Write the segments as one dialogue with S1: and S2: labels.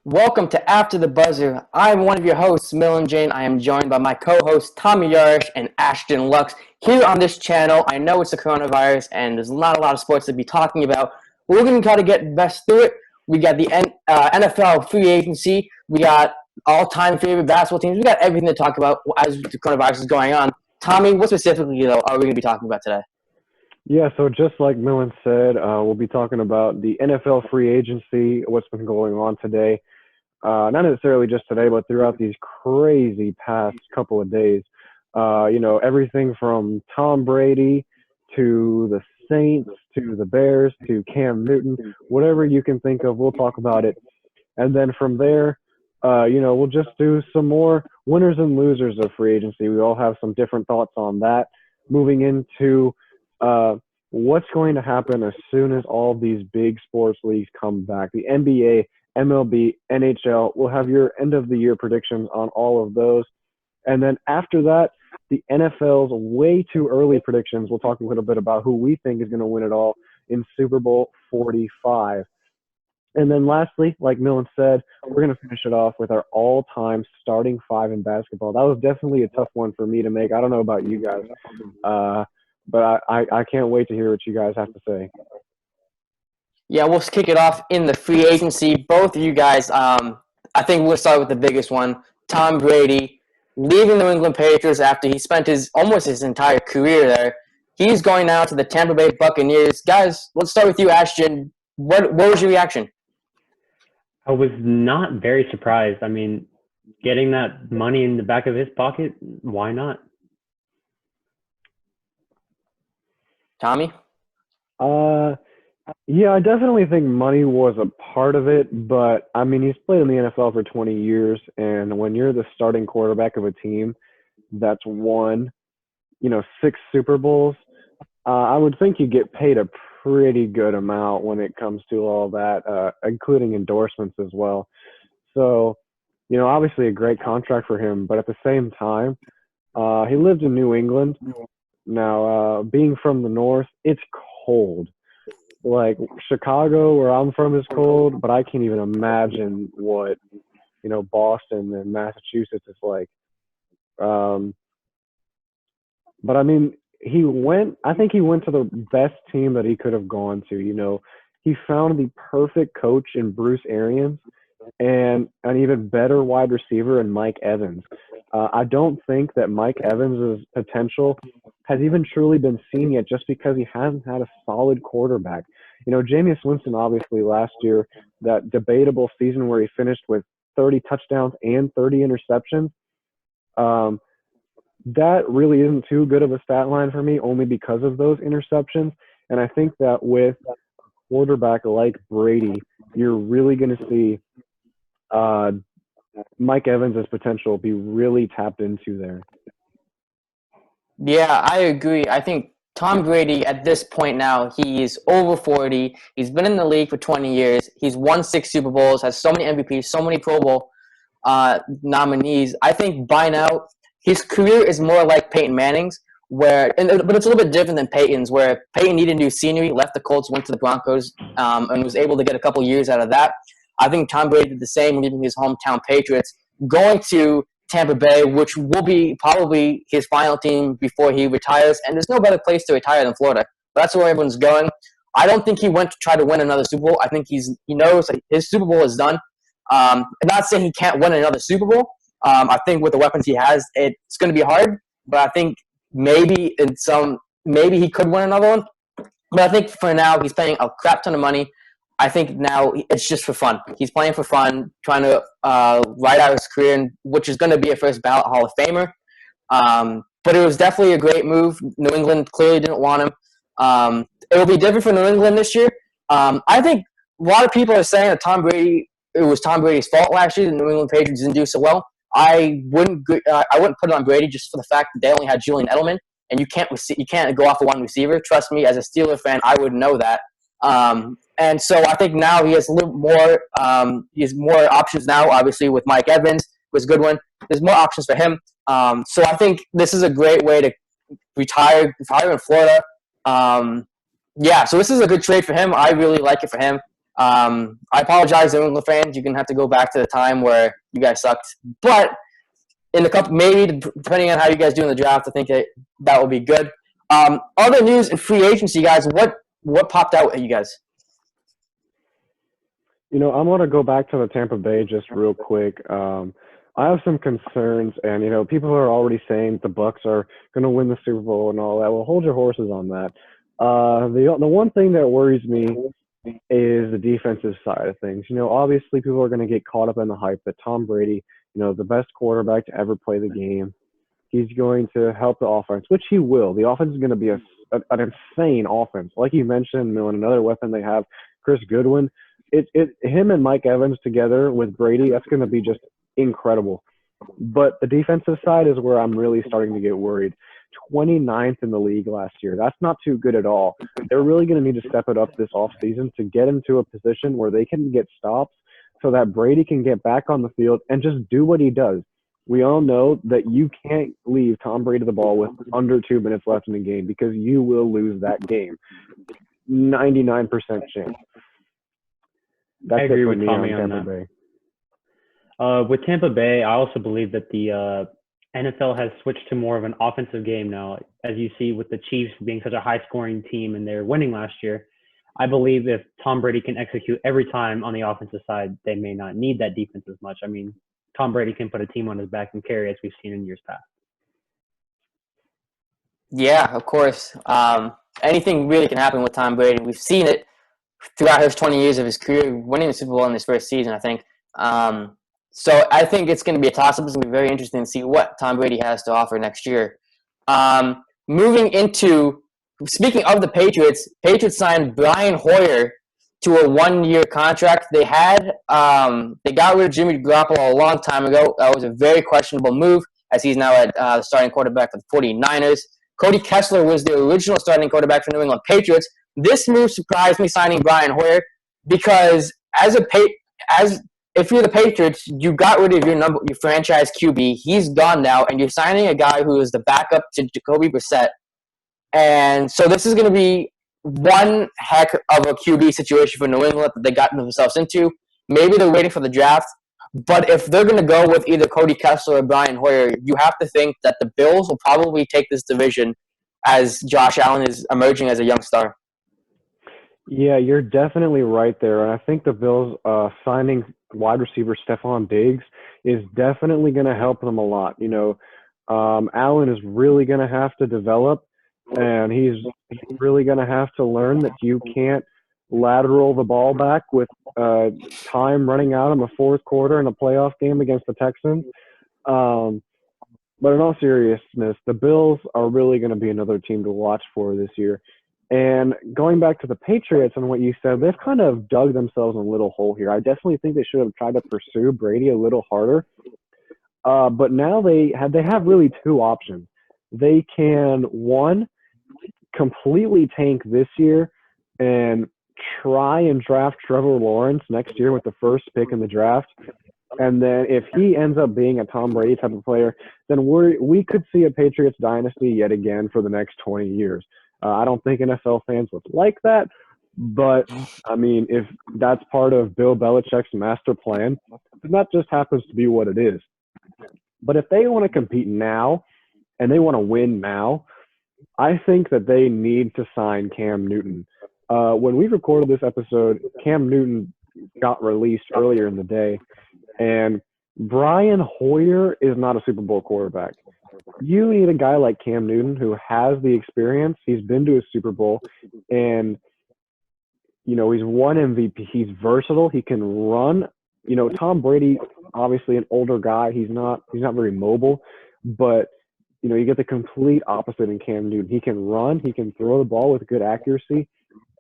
S1: Welcome to After the Buzzer. I'm one of your hosts, Millen Jane. I am joined by my co-hosts Tommy Yarish and Ashton Lux here on this channel. I know it's the coronavirus and there's not a lot of sports to be talking about, but we're going to try to get best through it. We got the NFL free agency. We got all-time favorite basketball teams. We got everything to talk about as the coronavirus is going on. Tommy, what specifically though are we going to be talking about today?
S2: Yeah, so just like Millen said, we'll be talking about the NFL free agency, what's been going on today. Not necessarily just today, but throughout these crazy past couple of days. Everything from Tom Brady to the Saints to the Bears to Cam Newton, whatever you can think of, we'll talk about it. And then from there, we'll just do some more winners and losers of free agency. We all have some different thoughts on that. Moving into what's going to happen as soon as all these big sports leagues come back. The NBA, MLB, NHL, we'll have your end of the year predictions on all of those. And then after that, the NFL's way too early predictions. We'll talk a little bit about who we think is going to win it all in Super Bowl 45. And then lastly, like Millen said, we're going to finish it off with our all-time starting five in basketball. That was definitely a tough one for me to make. I don't know about you guys, but I can't wait to hear what you guys have to say.
S1: Yeah, we'll kick it off in the free agency. Both of you guys, I think we'll start with the biggest one. Tom Brady leaving the New England Patriots after he spent almost his entire career there. He's going now to the Tampa Bay Buccaneers. Guys, let's start with you, Ashton. What was your reaction?
S3: I was not very surprised. I mean, getting that money in the back of his pocket, why not?
S1: Tommy?
S2: Yeah, I definitely think money was a part of it, but I mean, he's played in the NFL for 20 years, and when you're the starting quarterback of a team that's won, 6 Super Bowls, I would think you get paid a pretty good amount when it comes to all that, including endorsements as well. So, obviously a great contract for him, but at the same time, he lived in New England. Now, being from the North, it's cold. Like Chicago, where I'm from, is cold, but I can't even imagine what, Boston and Massachusetts is like. But I mean, I think he went to the best team that he could have gone to. He found the perfect coach in Bruce Arians and an even better wide receiver in Mike Evans. I don't think that Mike Evans' potential has even truly been seen yet just because he hasn't had a solid quarterback. Jameis Winston, obviously, last year, that debatable season where he finished with 30 touchdowns and 30 interceptions, that really isn't too good of a stat line for me only because of those interceptions. And I think that with a quarterback like Brady, you're really going to see Mike Evans' potential be really tapped into there.
S1: Yeah, I agree. I think Tom Brady, at this point now, he's over 40. He's been in the league for 20 years. He's won 6 Super Bowls, has so many MVPs, so many Pro Bowl nominees. I think by now, his career is more like Peyton Manning's, but it's a little bit different than Peyton's, where Peyton needed new scenery, left the Colts, went to the Broncos, and was able to get a couple years out of that. I think Tom Brady did the same, leaving his hometown Patriots, going to Tampa Bay, which will be probably his final team before he retires. And there's no better place to retire than Florida. That's where everyone's going. I don't think he went to try to win another Super Bowl. I think he knows that his Super Bowl is done. I'm not saying he can't win another Super Bowl. I think with the weapons he has, it's going to be hard. But I think maybe he could win another one. But I think for now, he's paying a crap ton of money. I think now it's just for fun. He's playing for fun, trying to ride out his career, which is going to be a first ballot Hall of Famer. But it was definitely a great move. New England clearly didn't want him. It will be different for New England this year. I think a lot of people are saying that it was Tom Brady's fault last year. The New England Patriots didn't do so well. I wouldn't put it on Brady just for the fact that they only had Julian Edelman, and you can't go off of one receiver. Trust me, as a Steeler fan, I would know that. And so I think now he has a little more. He has more options now. Obviously, with Mike Evans, was a good one. There's more options for him. So I think this is a great way to retire in Florida. So this is a good trade for him. I really like it for him. I apologize, New England fans. You're gonna have to go back to the time where you guys sucked. But in the couple, maybe depending on how you guys do in the draft, I think that will be good. Other news in free agency, guys. What popped out at you guys?
S2: I'm going to go back to the Tampa Bay just real quick. I have some concerns, and people are already saying the Bucks are going to win the Super Bowl and all that. Well, hold your horses on that. The one thing that worries me is the defensive side of things. Obviously people are going to get caught up in the hype that Tom Brady, the best quarterback to ever play the game, he's going to help the offense, which he will. The offense is going to be an insane offense. Like you mentioned, Millen, another weapon they have, Chris Goodwin. Him and Mike Evans together with Brady, that's going to be just incredible. But the defensive side is where I'm really starting to get worried. 29th in the league last year. That's not too good at all. They're really going to need to step it up this offseason to get into a position where they can get stops so that Brady can get back on the field and just do what he does. We all know that you can't leave Tom Brady the ball with under 2 minutes left in the game because you will lose that game. 99% chance. That's
S3: I agree
S2: it for
S3: with
S2: me
S3: Tommy
S2: on
S3: on
S2: Tampa
S3: that.
S2: Bay.
S3: With Tampa Bay, I also believe that the NFL has switched to more of an offensive game now. As you see with the Chiefs being such a high-scoring team and they're winning last year, I believe if Tom Brady can execute every time on the offensive side, they may not need that defense as much. I mean, Tom Brady can put a team on his back and carry, as we've seen in years past.
S1: Yeah, of course. Anything really can happen with Tom Brady. We've seen it throughout his 20 years of his career, winning the Super Bowl in his first season, I think. So I think it's going to be a toss-up. It's going to be very interesting to see what Tom Brady has to offer next year. Moving into, speaking of the Patriots signed Brian Hoyer to a 1-year contract. They got rid of Jimmy Garoppolo a long time ago. That was a very questionable move, as he's now at the starting quarterback for the 49ers. Cody Kessler was the original starting quarterback for New England Patriots. This move surprised me, signing Brian Hoyer, because if you're the Patriots, you got rid of your franchise QB. He's gone now, and you're signing a guy who is the backup to Jacoby Brissett. And so this is going to be one heck of a QB situation for New England that they got themselves into. Maybe they're waiting for the draft, but if they're going to go with either Cody Kessler or Brian Hoyer, you have to think that the Bills will probably take this division as Josh Allen is emerging as a young star.
S2: Yeah, you're definitely right there. And I think the Bills signing wide receiver Stephon Diggs is definitely going to help them a lot. Allen is really going to have to develop, and he's really going to have to learn that you can't lateral the ball back with time running out in the fourth quarter in a playoff game against the Texans. But in all seriousness, the Bills are really going to be another team to watch for this year. And going back to the Patriots and what you said, they've kind of dug themselves in a little hole here. I definitely think they should have tried to pursue Brady a little harder. But now they have really two options. They can, one, completely tank this year and try and draft Trevor Lawrence next year with the first pick in the draft. And then if he ends up being a Tom Brady type of player, then we could see a Patriots dynasty yet again for the next 20 years. I don't think NFL fans would like that, but I mean, if that's part of Bill Belichick's master plan, then that just happens to be what it is. But if they want to compete now and they want to win now, I think that they need to sign Cam Newton. When we recorded this episode, Cam Newton got released earlier in the day, and Brian Hoyer is not a Super Bowl quarterback. You need a guy like Cam Newton who has the experience. He's been to a Super Bowl, and he's won MVP. He's versatile. He can run. Tom Brady, obviously an older guy. He's not very mobile, but you get the complete opposite in Cam Newton. He can run. He can throw the ball with good accuracy,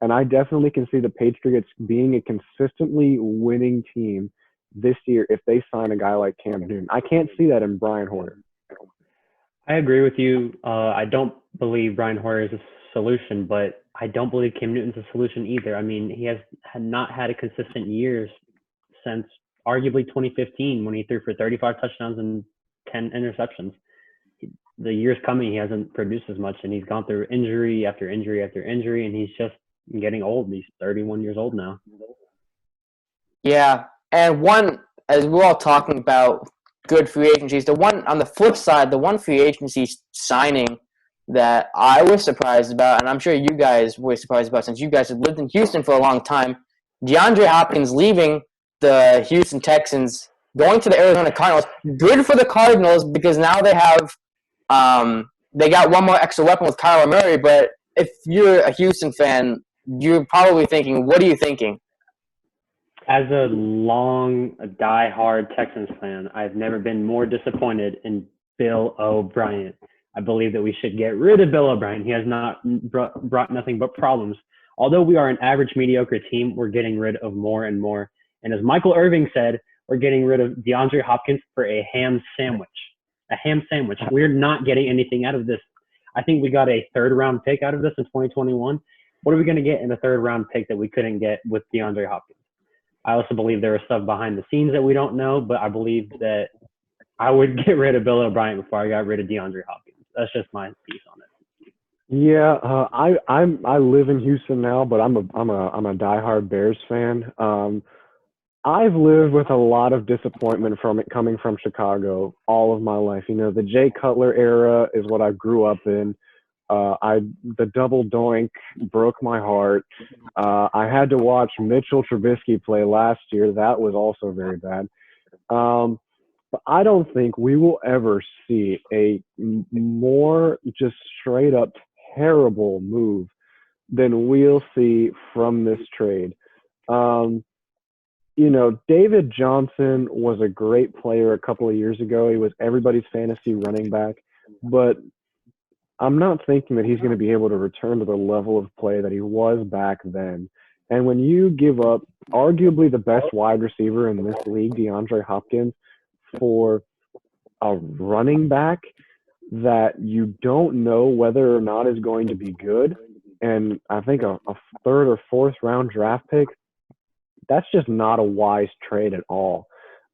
S2: and I definitely can see the Patriots being a consistently winning team this year if they sign a guy like Cam Newton. I can't see that in Brian Hoyer.
S3: I agree with you. I don't believe Brian Hoyer is a solution, but I don't believe Cam Newton's a solution either. I mean, he has not had a consistent year since arguably 2015 when he threw for 35 touchdowns and 10 interceptions. The years coming, he hasn't produced as much, and he's gone through injury after injury after injury, and he's just getting old. He's 31 years old now.
S1: Yeah, and one, as we're all talking about good free agencies, the one on the flip side, the one free agency signing that I was surprised about, and I'm sure you guys were surprised about since you guys have lived in Houston for a long time, DeAndre Hopkins leaving the Houston Texans, going to the Arizona Cardinals. Good for the Cardinals because now they got one more extra weapon with Kyler Murray. But if you're a Houston fan, you're probably thinking, what are you thinking?
S3: As a die-hard Texans fan, I've never been more disappointed in Bill O'Brien. I believe that we should get rid of Bill O'Brien. He has not brought nothing but problems. Although we are an average, mediocre team, we're getting rid of more and more. And as Michael Irving said, we're getting rid of DeAndre Hopkins for a ham sandwich. A ham sandwich. We're not getting anything out of this. I think we got a third-round pick out of this in 2021. What are we going to get in a third-round pick that we couldn't get with DeAndre Hopkins? I also believe there was stuff behind the scenes that we don't know, but I believe that I would get rid of Bill O'Brien before I got rid of DeAndre Hopkins. That's just my piece on it.
S2: Yeah, I live in Houston now, but I'm a diehard Bears fan. I've lived with a lot of disappointment from it coming from Chicago all of my life. You know, the Jay Cutler era is what I grew up in. The double doink broke my heart. I had to watch Mitchell Trubisky play last year. That was also very bad. But I don't think we will ever see a more just straight up terrible move than we'll see from this trade. You know, David Johnson was a great player a couple of years ago. He was everybody's fantasy running back, but I'm not thinking that he's going to be able to return to the level of play that he was back then. And when you give up arguably the best wide receiver in this league, DeAndre Hopkins, for a running back that you don't know whether or not is going to be good, and I think a third or fourth round draft pick, that's just not a wise trade at all.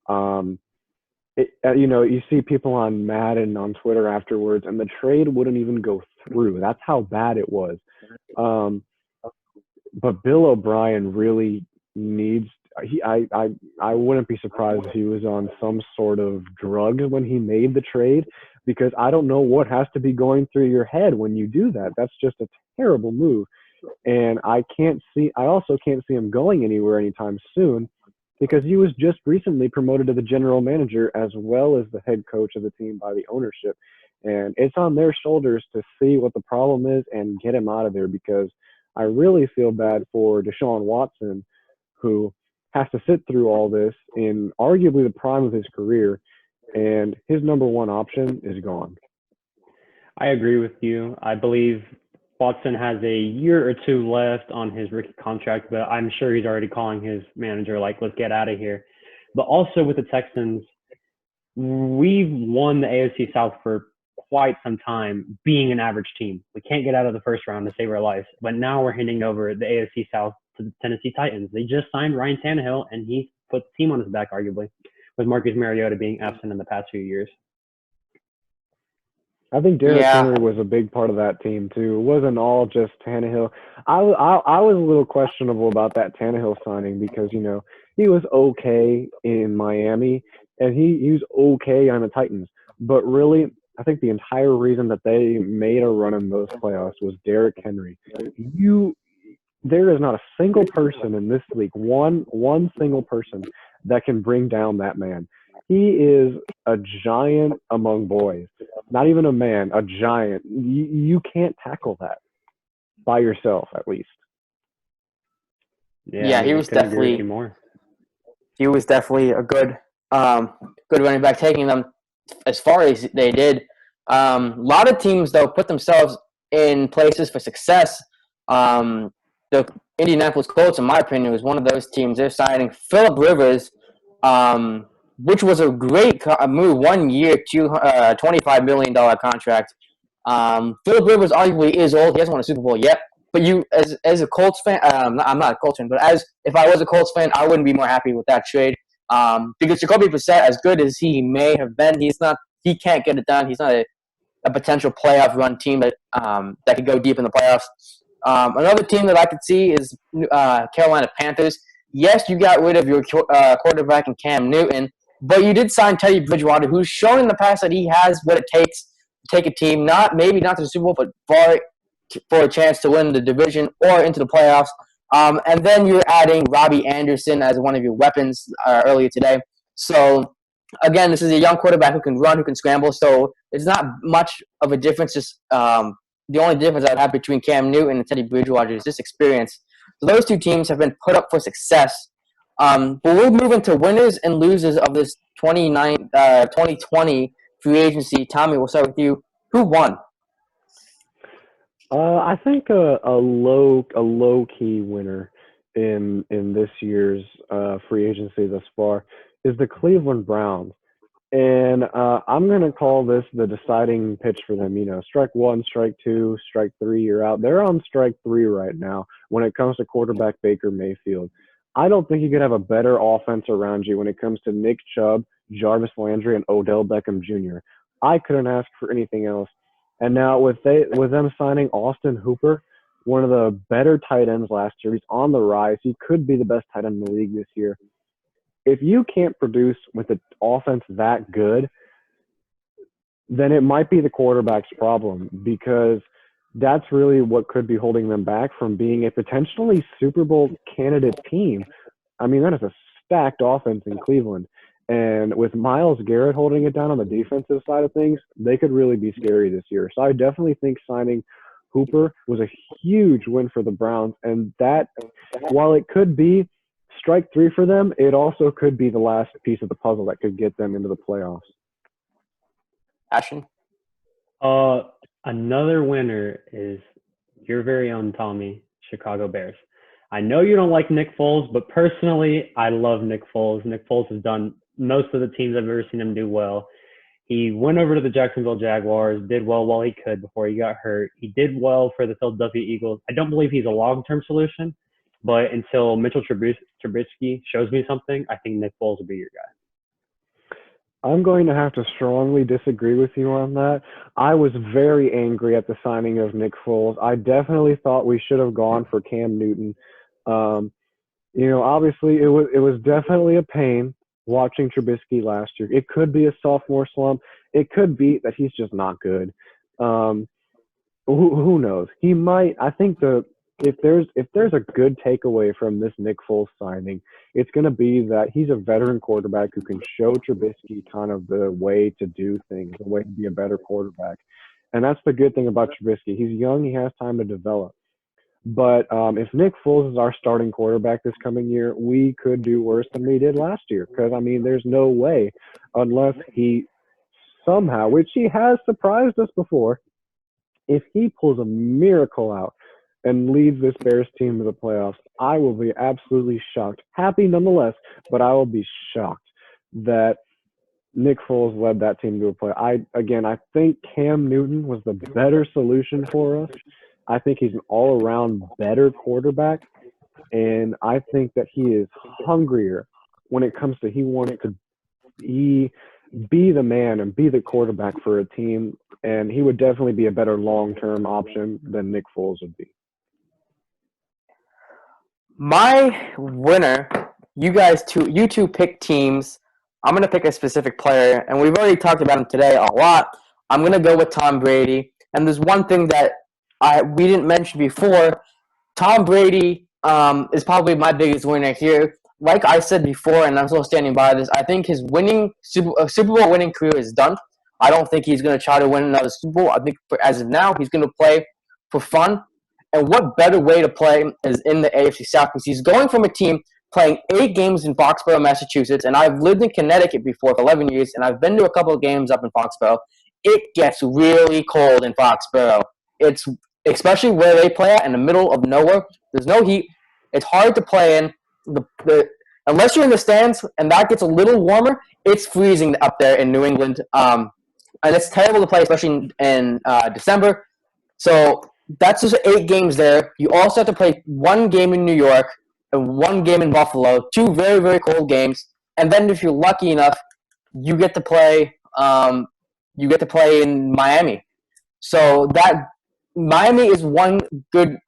S2: You know, you see people on Madden on Twitter afterwards, and the trade wouldn't even go through. That's how bad it was. But Bill O'Brien really needs. I wouldn't be surprised if he was on some sort of drug when he made the trade, because I don't know what has to be going through your head when you do that. That's just a terrible move, and I also can't see him going anywhere anytime soon, because he was just recently promoted to the general manager as well as the head coach of the team by the ownership. And it's on their shoulders to see what the problem is and get him out of there, because I really feel bad for Deshaun Watson, who has to sit through all this in arguably the prime of his career, and his number one option is gone.
S3: I agree with you. I believe Watson has a year or two left on his rookie contract, but I'm sure he's already calling his manager like, let's get out of here. But also with the Texans, we've won the AFC South for quite some time being an average team. We can't get out of the first round to save our lives. But now we're handing over the AFC South to the Tennessee Titans. They just signed Ryan Tannehill, and he put the team on his back, arguably, with Marcus Mariota being absent in the past few years.
S2: I think Derrick Henry was a big part of that team too. It wasn't all just Tannehill. I was a little questionable about that Tannehill signing, because, you know, he was okay in Miami and he was okay on the Titans. But really, I think the entire reason that they made a run in those playoffs was Derrick Henry. There is not a single person in this league, one single person, that can bring down that man. He is a giant among boys. Not even a man, a giant. You can't tackle that by yourself, at least.
S1: Yeah, he was definitely a good running back, taking them as far as they did. A lot of teams, though, put themselves in places for success. The Indianapolis Colts, in my opinion, was one of those teams. They're signing Phillip Rivers, which was a great move. 1 year, $25 million contract. Phillip Rivers arguably is old. He hasn't won a Super Bowl yet. But you, as a Colts fan, I'm not a Colts fan, but if I was a Colts fan, I wouldn't be more happy with that trade. Because Jacoby Brissett, as good as he may have been, he can't get it done. He's not a potential playoff run team that could go deep in the playoffs. Another team that I could see is Carolina Panthers. yes, you got rid of your quarterback in Cam Newton, but you did sign Teddy Bridgewater, who's shown in the past that he has what it takes to take a team, maybe not to the Super Bowl, but far for a chance to win the division or into the playoffs. And then you're adding Robbie Anderson as one of your weapons earlier today. So, again, this is a young quarterback who can run, who can scramble. So it's not much of a difference. Just the only difference I would have between Cam Newton and Teddy Bridgewater is just experience. So those two teams have been put up for success. But we'll move into winners and losers of this 2020 free agency. Tommy, we'll start with you. Who won?
S2: I think a low key winner in this year's free agency thus far is the Cleveland Browns, and I'm gonna call this the deciding pitch for them. You know, strike one, strike two, strike three, you're out. They're on strike three right now when it comes to quarterback Baker Mayfield. I don't think you could have a better offense around you when it comes to Nick Chubb, Jarvis Landry, and Odell Beckham Jr. I couldn't ask for anything else. And now with them signing Austin Hooper, one of the better tight ends last year, he's on the rise. He could be the best tight end in the league this year. If you can't produce with an offense that good, then it might be the quarterback's problem, because that's really what could be holding them back from being a potentially Super Bowl candidate team. I mean, that is a stacked offense in Cleveland. And with Myles Garrett holding it down on the defensive side of things, they could really be scary this year. So I definitely think signing Hooper was a huge win for the Browns. And that, while it could be strike three for them, it also could be the last piece of the puzzle that could get them into the playoffs.
S1: Ashton?
S3: Another winner is your very own Tommy, Chicago Bears. I know you don't like Nick Foles, but personally, I love Nick Foles. Nick Foles has done most of the teams I've ever seen him do well. He went over to the Jacksonville Jaguars, did well while he could before he got hurt. He did well for the Philadelphia Eagles. I don't believe he's a long-term solution, but until Mitchell Trubisky shows me something, I think Nick Foles will be your guy.
S2: I'm going to have to strongly disagree with you on that. I was very angry at the signing of Nick Foles. I definitely thought we should have gone for Cam Newton. Obviously it was definitely a pain watching Trubisky last year. It could be a sophomore slump. It could be that he's just not good. Who knows? He might. I think if there's a good takeaway from this Nick Foles signing, it's going to be that he's a veteran quarterback who can show Trubisky kind of the way to do things, the way to be a better quarterback. And that's the good thing about Trubisky. He's young. He has time to develop. But if Nick Foles is our starting quarterback this coming year, we could do worse than we did last year. Because, I mean, there's no way, unless he somehow, which he has surprised us before, if he pulls a miracle out and leads this Bears team to the playoffs, I will be absolutely shocked. Happy nonetheless, but I will be shocked that Nick Foles led that team to a play. I think Cam Newton was the better solution for us. I think he's an all-around better quarterback, and I think that he is hungrier when it comes to he wanted to be the man and be the quarterback for a team, and he would definitely be a better long-term option than Nick Foles would be.
S1: My winner, you two pick teams. I'm going to pick a specific player, and we've already talked about him today a lot. I'm going to go with Tom Brady, and there's one thing that we didn't mention before. Tom Brady is probably my biggest winner here. Like I said before, and I'm still standing by this, I think his Super Bowl winning career is done. I don't think he's going to try to win another Super Bowl. I think as of now, he's going to play for fun. And what better way to play is in the AFC South, because he's going from a team playing 8 games in Foxborough, Massachusetts, and I've lived in Connecticut before for 11 years, and I've been to a couple of games up in Foxborough. It gets really cold in Foxborough. It's especially where they play at in the middle of nowhere. There's no heat. It's hard to play in. Unless you're in the stands, and that gets a little warmer, it's freezing up there in New England. And it's terrible to play, especially in December. So that's just 8 games there. You also have to play 1 game in New York and 1 game in Buffalo, 2 very, very cold games. And then if you're lucky enough, you get to play in Miami. So that Miami is one good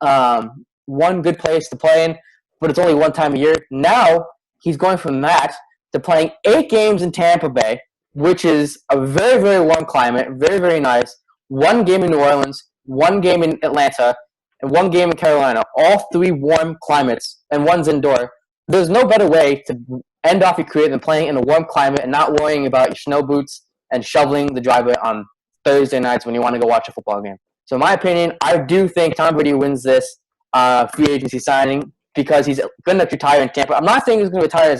S1: place to play in. but it's only one time a year. Now he's going from that to playing 8 games in Tampa Bay, which is a very, very warm climate, very, very nice. 1 game in New Orleans, 1 game in Atlanta, and 1 game in Carolina. All 3 warm climates, and 1's indoor. There's no better way to end off your career than playing in a warm climate and not worrying about your snow boots and shoveling the driveway on Thursday nights when you want to go watch a football game. So in my opinion, I do think Tom Brady wins this free agency signing because he's going to retire in Tampa. I'm not saying he's going to retire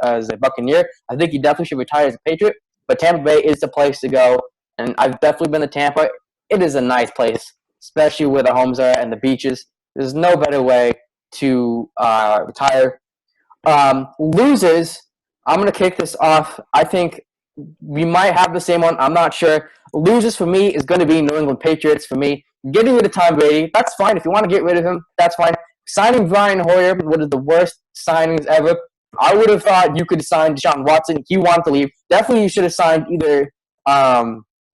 S1: as a Buccaneer. I think he definitely should retire as a Patriot. But Tampa Bay is the place to go, and I've definitely been to Tampa. It is a nice place, especially where the homes are and the beaches. There's no better way to retire. Losers, I'm going to kick this off. I think we might have the same one. I'm not sure. Losers for me is going to be New England Patriots for me. Getting rid of Tom Brady, that's fine. If you want to get rid of him, that's fine. Signing Brian Hoyer, one of the worst signings ever. I would have thought you could sign Deshaun Watson. He wanted to leave. Definitely you should have signed either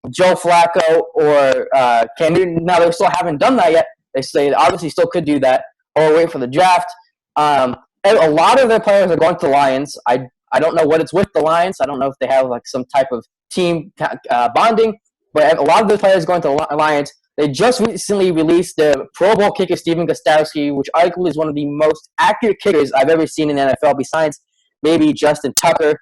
S1: Joe Flacco or Cam Newton. Now, they still haven't done that yet. They say obviously still could do that or wait for the draft. And a lot of their players are going to the Lions. I don't know what it's with the Lions. I don't know if they have like some type of team bonding. But a lot of those players going to the Lions. They just recently released the Pro Bowl kicker Stephen Gostkowski, which arguably is one of the most accurate kickers I've ever seen in the NFL, besides maybe Justin Tucker.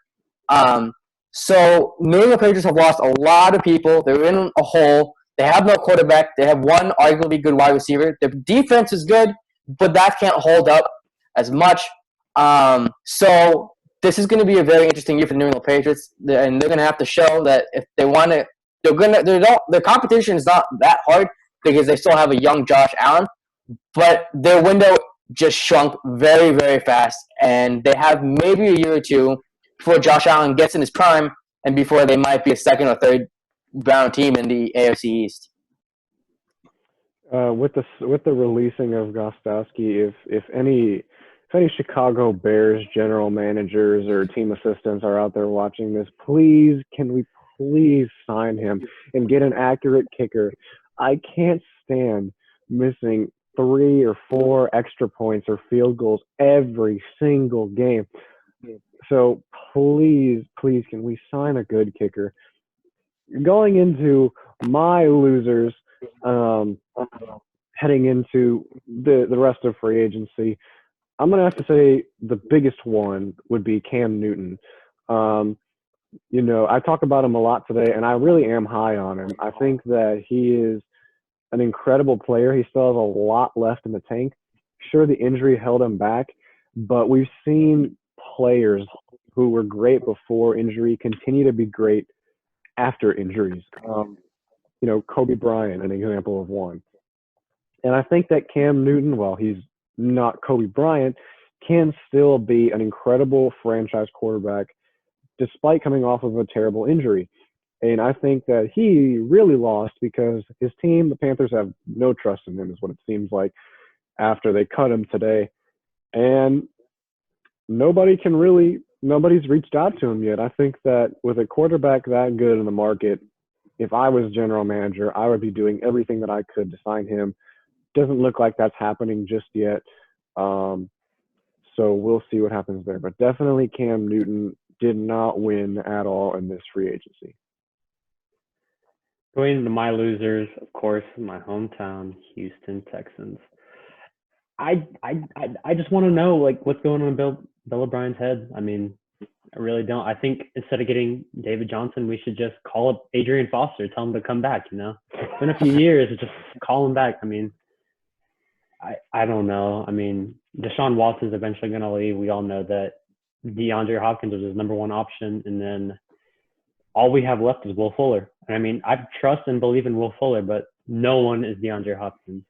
S1: So New England Patriots have lost a lot of people. They're in a hole. They have no quarterback. They have one arguably good wide receiver. Their defense is good, but that can't hold up as much. So this is going to be a very interesting year for the New England Patriots, and they're going to have to show that if they want to. Their competition is not that hard because they still have a young Josh Allen, but their window just shrunk very, very fast, and they have maybe a year or two before Josh Allen gets in his prime and before they might be a second or third round team in the AFC East.
S2: With the releasing of Gostkowski, if any Chicago Bears general managers or team assistants are out there watching this, can we please sign him and get an accurate kicker? I can't stand missing 3 or 4 extra points or field goals every single game. So please, can we sign a good kicker? Going into my losers, heading into the rest of free agency, I'm going to have to say the biggest one would be Cam Newton. I talk about him a lot today, and I really am high on him. I think that he is an incredible player. He still has a lot left in the tank. Sure, the injury held him back, but we've seen players who were great before injury continue to be great after injuries. Kobe Bryant, an example of one. And I think that Cam Newton, while he's not Kobe Bryant, can still be an incredible franchise quarterback despite coming off of a terrible injury. And I think that he really lost because his team, the Panthers, have no trust in him, is what it seems like, after they cut him today. And nobody's reached out to him yet. I think that with a quarterback that good in the market, if I was general manager, I would be doing everything that I could to sign him. Doesn't look like that's happening just yet. So we'll see what happens there. But definitely Cam Newton did not win at all in this free agency.
S3: Going into my losers, of course, my hometown, Houston Texans. I just want to know what's going on in Bill O'Brien's head. I mean, I really don't. I think instead of getting David Johnson, we should just call up Adrian Foster, tell him to come back. It's been a few years, just call him back. I mean, I don't know. I mean, Deshaun Watson's eventually going to leave. We all know that. DeAndre Hopkins was his number one option, and then all we have left is Will Fuller. And I mean, I trust and believe in Will Fuller, but no one is DeAndre Hopkins.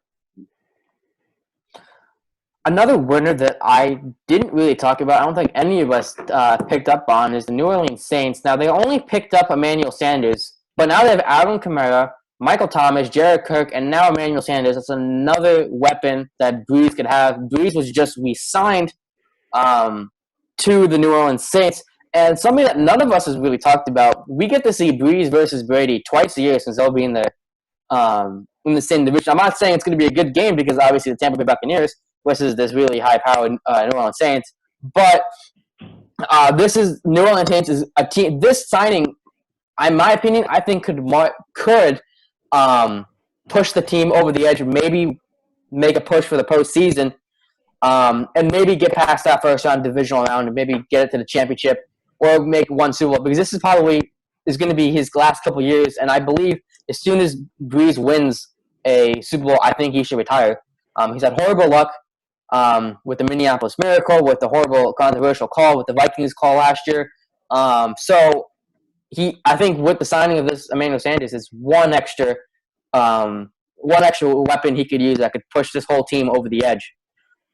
S1: Another winner that I didn't really talk about, I don't think any of us picked up on, is the New Orleans Saints. Now, they only picked up Emmanuel Sanders, but now they have Alvin Kamara, Michael Thomas, Jared Cook, and now Emmanuel Sanders. That's another weapon that Breeze could have. Breeze was just re-signed to the New Orleans Saints. And something that none of us has really talked about, we get to see Breeze versus Brady twice a year since they'll be in the same division. I'm not saying it's going to be a good game because obviously the Tampa Bay Buccaneers, versus this really high-powered New Orleans Saints. But this is New Orleans Saints is a team. This signing, in my opinion, I think could push the team over the edge, maybe make a push for the postseason, and maybe get past that first round divisional round and maybe get it to the championship or make one Super Bowl, because this is probably going to be his last couple years. And I believe as soon as Breeze wins a Super Bowl, I think he should retire. He's had horrible luck with the Minneapolis Miracle, with the horrible controversial call with the Vikings call last year. So I think with the signing of this Emmanuel Sanders, is one extra weapon he could use that could push this whole team over the edge.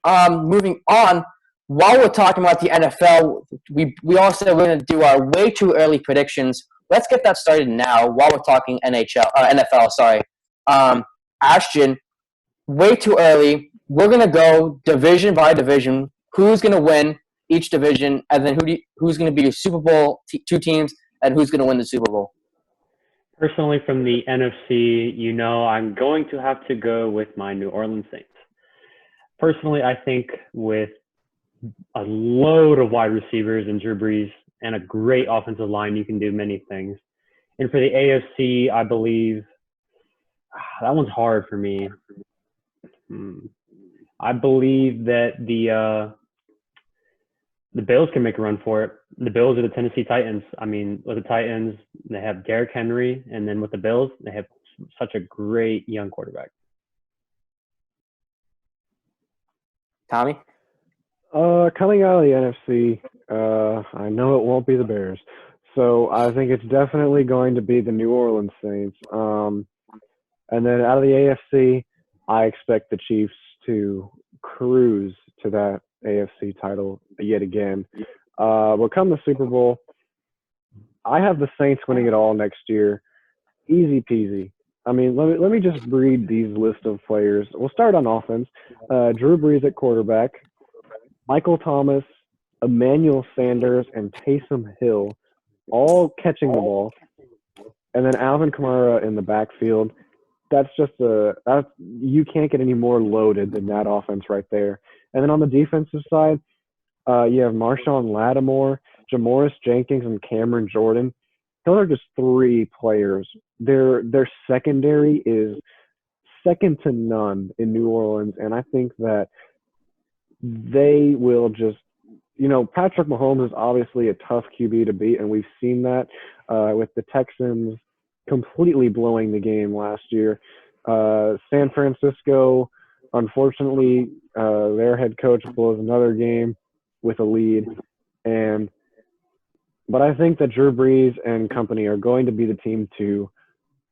S1: Moving on, while we're talking about the NFL, we all said we're going to do our way too early predictions. Let's get that started now while we're talking NFL. Sorry, Ashton, way too early. We're going to go division by division. Who's going to win each division, and then who's going to be your Super Bowl two teams, and who's going to win the Super Bowl?
S3: Personally, from the NFC, I'm going to have to go with my New Orleans Saints. Personally, I think with a load of wide receivers and Drew Brees and a great offensive line, you can do many things. And for the AFC, I believe that one's hard for me. I believe that the Bills can make a run for it. The Bills are the Tennessee Titans. I mean, with the Titans, they have Derrick Henry, and then with the Bills, they have such a great young quarterback.
S1: Tommy?
S2: Coming out of the NFC, I know it won't be the Bears. So I think it's definitely going to be the New Orleans Saints. And then out of the AFC, I expect the Chiefs to cruise to that AFC title yet again. But come the Super Bowl, I have the Saints winning it all next year. Easy peasy. I mean, let me just read these list of players. We'll start on offense. Drew Brees at quarterback, Michael Thomas, Emmanuel Sanders, and Taysom Hill, all catching the ball, and then Alvin Kamara in the backfield. That's just you can't get any more loaded than that offense right there. And then on the defensive side, you have Marshawn Lattimore, Janoris Jenkins, and Cameron Jordan. Those are just three players. Their secondary is second to none in New Orleans, and I think that they will just Patrick Mahomes is obviously a tough QB to beat, and we've seen that with the Texans completely blowing the game last year. San Francisco, unfortunately, their head coach blows another game with a lead, but I think that Drew Brees and company are going to be the team to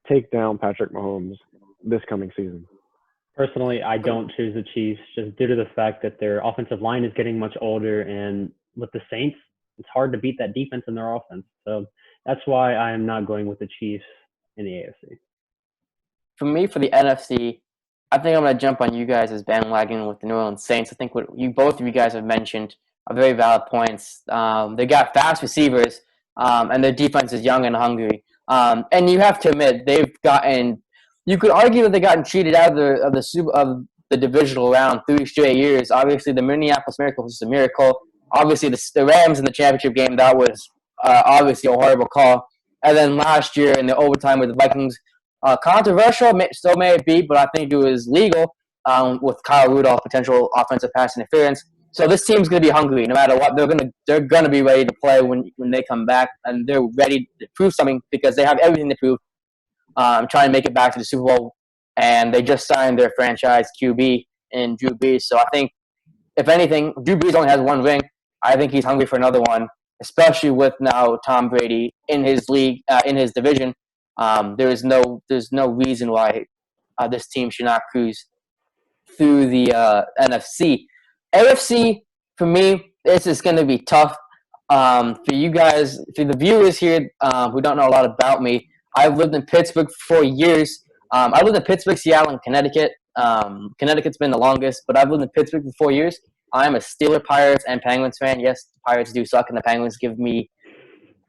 S2: take down Patrick Mahomes this coming season.
S3: Personally, I don't choose the Chiefs just due to the fact that their offensive line is getting much older, and with the Saints, it's hard to beat that defense in their offense. So that's why I am not going with the Chiefs in the AFC.
S1: For me, for the NFC, I think I'm going to jump on you guys' bandwagon with the New Orleans Saints. I think what both of you guys have mentioned are very valid points. They got fast receivers, and their defense is young and hungry. And you have to admit, they've gotten. You could argue that they've gotten cheated out of the divisional round 3 straight years. Obviously, the Minneapolis Miracle was a miracle. Obviously, the Rams in the championship game, that was obviously a horrible call. And then last year in the overtime with the Vikings, controversial, still may it be, but I think it was legal with Kyle Rudolph, potential offensive pass interference. So this team's going to be hungry no matter what. They're gonna be ready to play when they come back, and they're ready to prove something because they have everything to prove. Trying to make it back to the Super Bowl, and they just signed their franchise QB in Drew Brees. So I think, if anything, Drew Brees only has one ring. I think he's hungry for another one, especially with now Tom Brady in his league, in his division. There's no reason why this team should not cruise through the NFC. AFC, for me, this is going to be tough. For you guys, for the viewers here who don't know a lot about me, I've lived in Pittsburgh for 4 years. I lived in Pittsburgh, Seattle, and Connecticut. Connecticut's been the longest, but I've lived in Pittsburgh for 4 years. I'm a Steelers, Pirates, and Penguins fan. Yes, the Pirates do suck, and the Penguins give me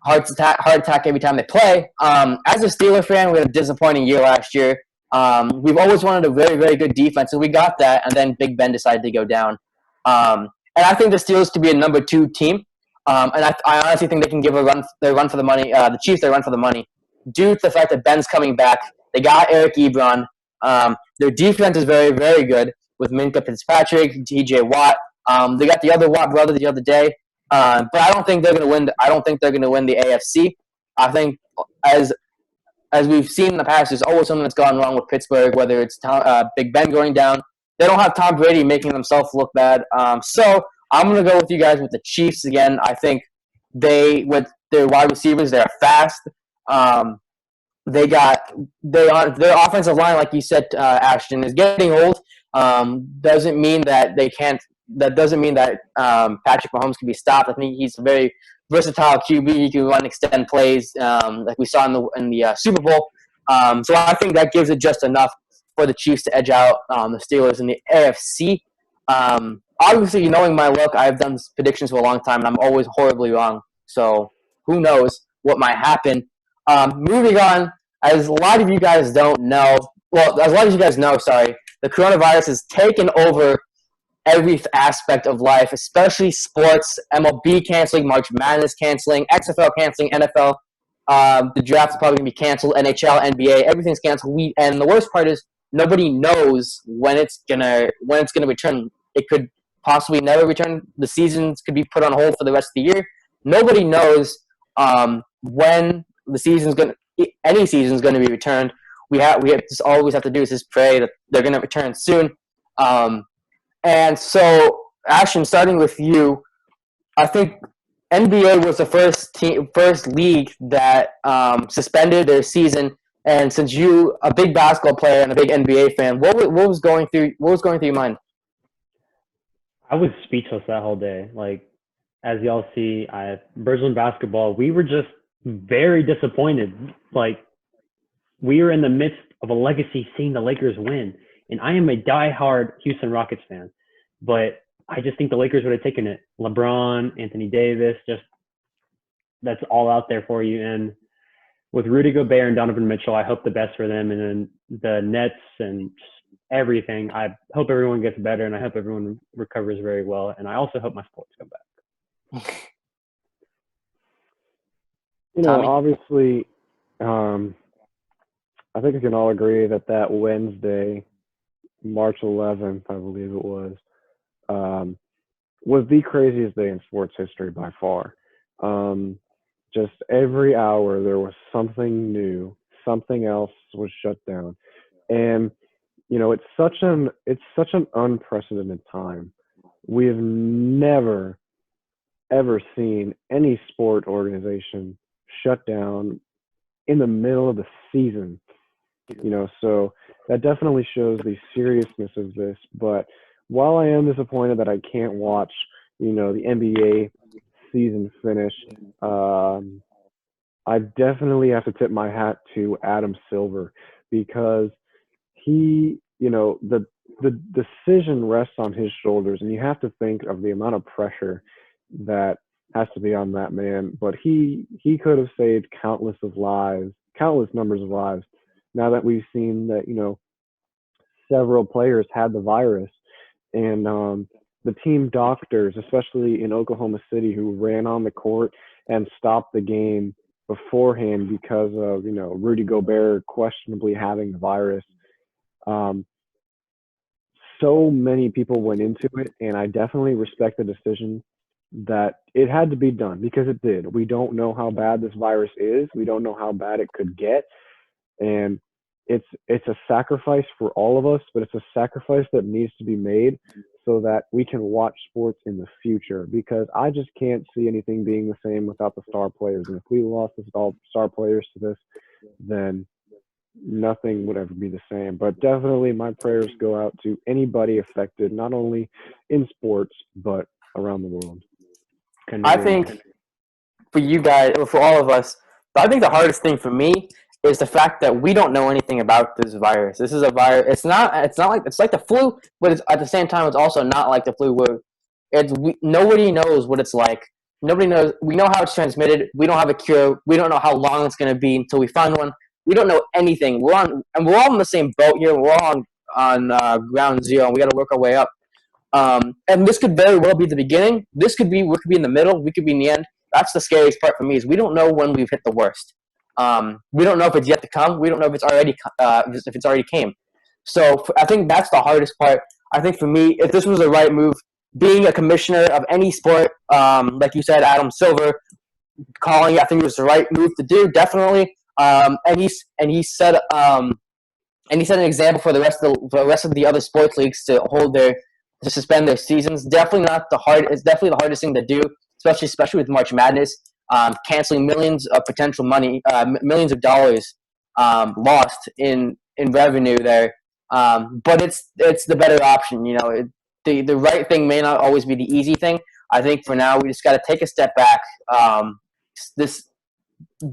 S1: heart attack every time they play. As a Steelers fan, we had a disappointing year last year. We've always wanted a very, very good defense, and we got that. And then Big Ben decided to go down. And I think the Steelers could be a number 2 team. And I honestly think they can give their run for the money. The Chiefs their run for the money due to the fact that Ben's coming back. They got Eric Ebron. Their defense is very, very good with Minkah Fitzpatrick, T.J. Watt. They got the other Watt brother the other day. But I don't think they're going to win. I don't think they're going to win the AFC. I think as we've seen in the past, there's always something that's gone wrong with Pittsburgh, whether it's Big Ben going down. They don't have Tom Brady making themselves look bad. So I'm going to go with you guys with the Chiefs again. I think with their wide receivers, they're fast. Their offensive line, like you said, Ashton, is getting old. Doesn't mean that they can't. That doesn't mean that Patrick Mahomes can be stopped. I think he's a very versatile QB. He can run extend plays, like we saw in the Super Bowl. So I think that gives it just enough for the Chiefs to edge out the Steelers in the AFC. Obviously, knowing my luck, I've done predictions for a long time, and I'm always horribly wrong. So who knows what might happen. Moving on, as a lot of you guys don't know, as a lot of you guys know, sorry, the coronavirus has taken over every aspect of life, especially sports. MLB canceling, March Madness canceling, XFL canceling, NFL. The draft is probably going to be canceled, NHL, NBA, everything's canceled. And the worst part is nobody knows when it's gonna return. It could possibly never return. The seasons could be put on hold for the rest of the year. Nobody knows when any season's going to be returned. We just always have to do is just pray that they're going to return soon. And so, Ashton, starting with you, I think NBA was the first league that suspended their season. And since you a big basketball player and a big NBA fan, what was going through your mind?
S3: I was speechless that whole day. Like, as y'all see, Bridgeland basketball, we were just very disappointed. Like, we were in the midst of a legacy seeing the Lakers win. And I am a diehard Houston Rockets fan. But I just think the Lakers would have taken it. LeBron, Anthony Davis, that's all out there for you. And with Rudy Gobert and Donovan Mitchell, I hope the best for them. And then the Nets and everything, I hope everyone gets better, and I hope everyone recovers very well. And I also hope my sports come back.
S2: Tommy? Obviously, I think we can all agree that Wednesday, March 11th, I believe it was the craziest day in sports history by far. Just every hour there was something new, something else was shut down. And, it's such an unprecedented time. We have never, ever seen any sport organization shut down in the middle of the season. So that definitely shows the seriousness of this. But while I am disappointed that I can't watch, the NBA season finish, I definitely have to tip my hat to Adam Silver, because he, the decision rests on his shoulders, and you have to think of the amount of pressure that has to be on that man. But he could have saved countless numbers of lives. Now that we've seen that, several players had the virus, and the team doctors, especially in Oklahoma City, who ran on the court and stopped the game beforehand because of, Rudy Gobert questionably having the virus. So many people went into it, and I definitely respect the decision that it had to be done, because it did. We don't know how bad this virus is. We don't know how bad it could get. And it's a sacrifice for all of us, but it's a sacrifice that needs to be made so that we can watch sports in the future, because I just can't see anything being the same without the star players. And if we lost the star players to this, then nothing would ever be the same. But definitely my prayers go out to anybody affected, not only in sports, but around the world.
S1: I think for you guys, or for all of us, I think the hardest thing for me is the fact that we don't know anything about this virus. This is a virus. It's like the flu, but at the same time, it's also not like the flu, where nobody knows what it's like. Nobody knows. We know how it's transmitted. We don't have a cure. We don't know how long it's going to be until we find one. We don't know anything. We're all in the same boat here. We're all on ground zero, and we got to work our way up. And this could very well be the beginning. We could be in the middle. We could be in the end. That's the scariest part for me is we don't know when we've hit the worst. We don't know if it's yet to come. We don't know if it's already came. So I think that's the hardest part. I think for me, if this was the right move, being a commissioner of any sport, like you said, Adam Silver, calling it, I think it was the right move to do, definitely. And he set an example for the rest of the other sports leagues to suspend their seasons. Definitely not the hard. It's definitely the hardest thing to do, especially with March Madness, canceling millions of potential money, millions of dollars lost in revenue there. But it's the better option. The right thing may not always be the easy thing. I think for now we just got to take a step back.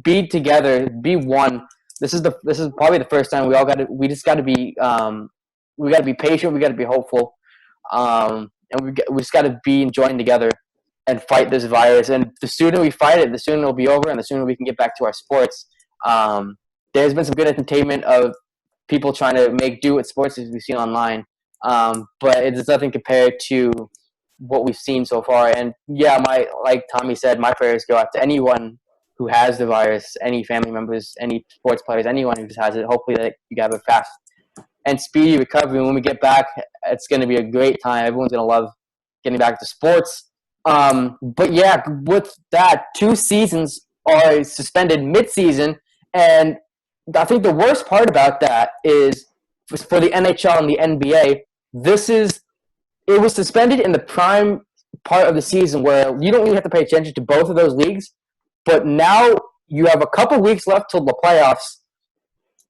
S1: Be together, be one. This is probably the first time we just got to be patient. We got to be hopeful. And we just got to be enjoying together and fight this virus. And the sooner we fight it, the sooner it'll be over, and the sooner we can get back to our sports. There's been some good entertainment of people trying to make do with sports as we've seen online, but it's nothing compared to what we've seen so far. And yeah, like Tommy said, my prayers go out to anyone who has the virus, any family members, any sports players, anyone who just has it. Hopefully that you have a fast and speedy recovery. When we get back, it's going to be a great time. Everyone's going to love getting back to sports. But yeah, with that, 2 seasons are suspended mid-season, and I think the worst part about that is for the NHL and the NBA, it was suspended in the prime part of the season where you don't really have to pay attention to both of those leagues, but now you have a couple weeks left till the playoffs.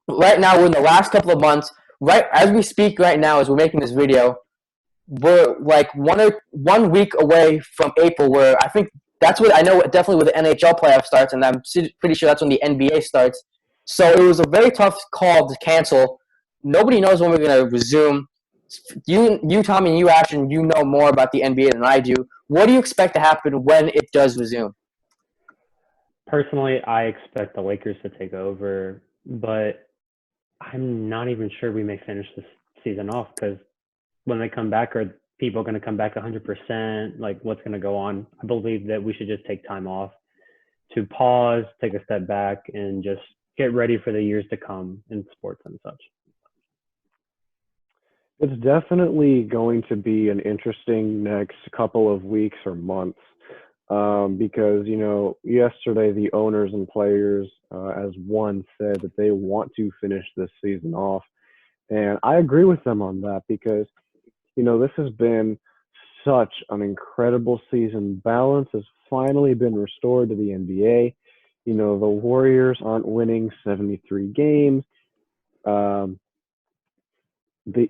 S1: Right now, we're in the last couple of months. Right as we speak right now, as we're making this video, we're like 1 week away from April, where I think that's what I know definitely where the NHL playoff starts, and I'm pretty sure that's when the NBA starts. So it was a very tough call to cancel. Nobody knows when we're going to resume. You, Tommy, and you, Ashton, you know more about the NBA than I do. What do you expect to happen when it does resume?
S3: Personally, I expect the Lakers to take over, but I'm not even sure we may finish this season off because when they come back, are people going to come back 100%? Like, what's going to go on? I believe that we should just take time off to pause, take a step back, and just get ready for the years to come in sports and such.
S2: It's definitely going to be an interesting next couple of weeks or months because, yesterday the owners and players as one said that they want to finish this season off. And I agree with them on that because, this has been such an incredible season. Balance has finally been restored to the NBA. The Warriors aren't winning 73 games. The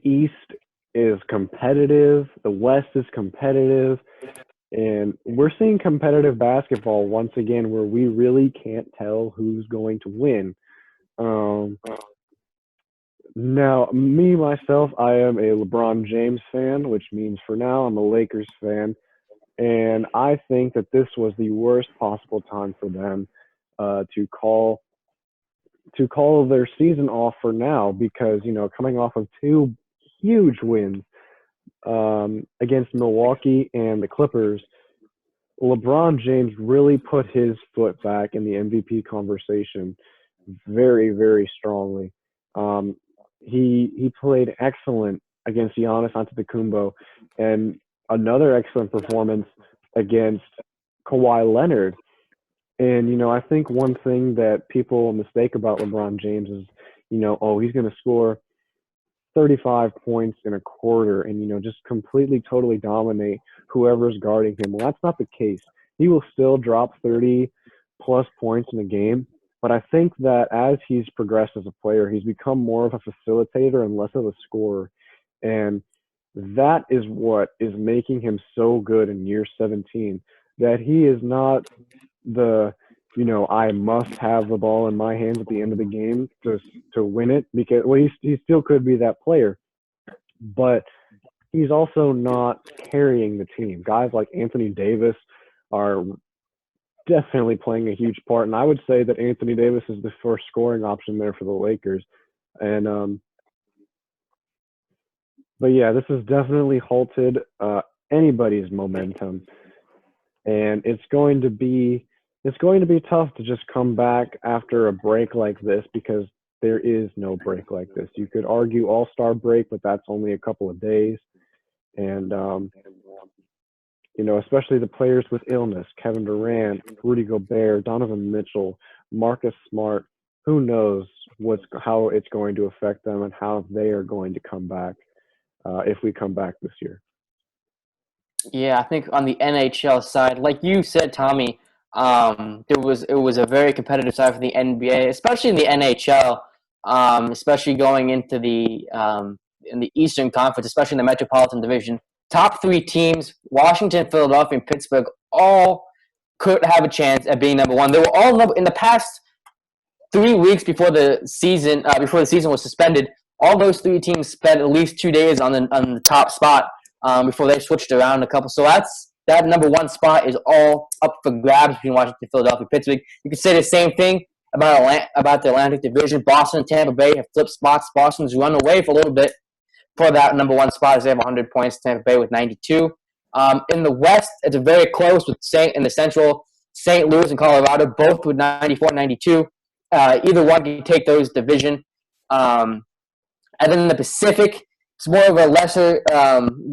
S2: East is competitive. The West is competitive. And we're seeing competitive basketball once again where we really can't tell who's going to win. Now, myself, I am a LeBron James fan, which means for now I'm a Lakers fan. And I think that this was the worst possible time for them to call their season off for now because, coming off of 2 huge wins against Milwaukee and the Clippers, LeBron James really put his foot back in the MVP conversation very, very strongly. He played excellent against Giannis Antetokounmpo and another excellent performance against Kawhi Leonard. And, I think one thing that people mistake about LeBron James is, he's going to score 35 points in a quarter and, just completely, totally dominate whoever's guarding him. Well, that's not the case. He will still drop 30-plus points in a game. But I think that as he's progressed as a player, he's become more of a facilitator and less of a scorer. And that is what is making him so good in year 17, that he is not I must have the ball in my hands at the end of the game to win it because he still could be that player, but he's also not carrying the team. Guys like Anthony Davis are definitely playing a huge part. And I would say that Anthony Davis is the first scoring option there for the Lakers. And but yeah, this has definitely halted anybody's momentum, and it's going to be tough to just come back after a break like this because there is no break like this. You could argue All-Star break, but that's only a couple of days, and especially the players with illness, Kevin Durant, Rudy Gobert, Donovan Mitchell, Marcus Smart. Who knows how it's going to affect them and how they are going to come back if we come back this year.
S1: Yeah, I think on the NHL side, like you said, Tommy, it was a very competitive side for the NBA, especially in the NHL, especially going into the in the Eastern Conference, especially in the Metropolitan Division. Top three teams, Washington, Philadelphia, and Pittsburgh, all could have a chance at being number one. They were all in the past 3 weeks before the season was suspended. All those three teams spent at least 2 days on the top spot before they switched around a couple. So that number one spot is all up for grabs between Washington, Philadelphia, Pittsburgh. You could say the same thing about the Atlantic Division. Boston and Tampa Bay have flipped spots. Boston's run away for a little bit for that number one spot as they have 100 points. Tampa Bay with 92. In the West, it's very close with in the Central, St. Louis and Colorado, both with 94 and 92. Either one can take those division. And then in the Pacific, it's more of a lesser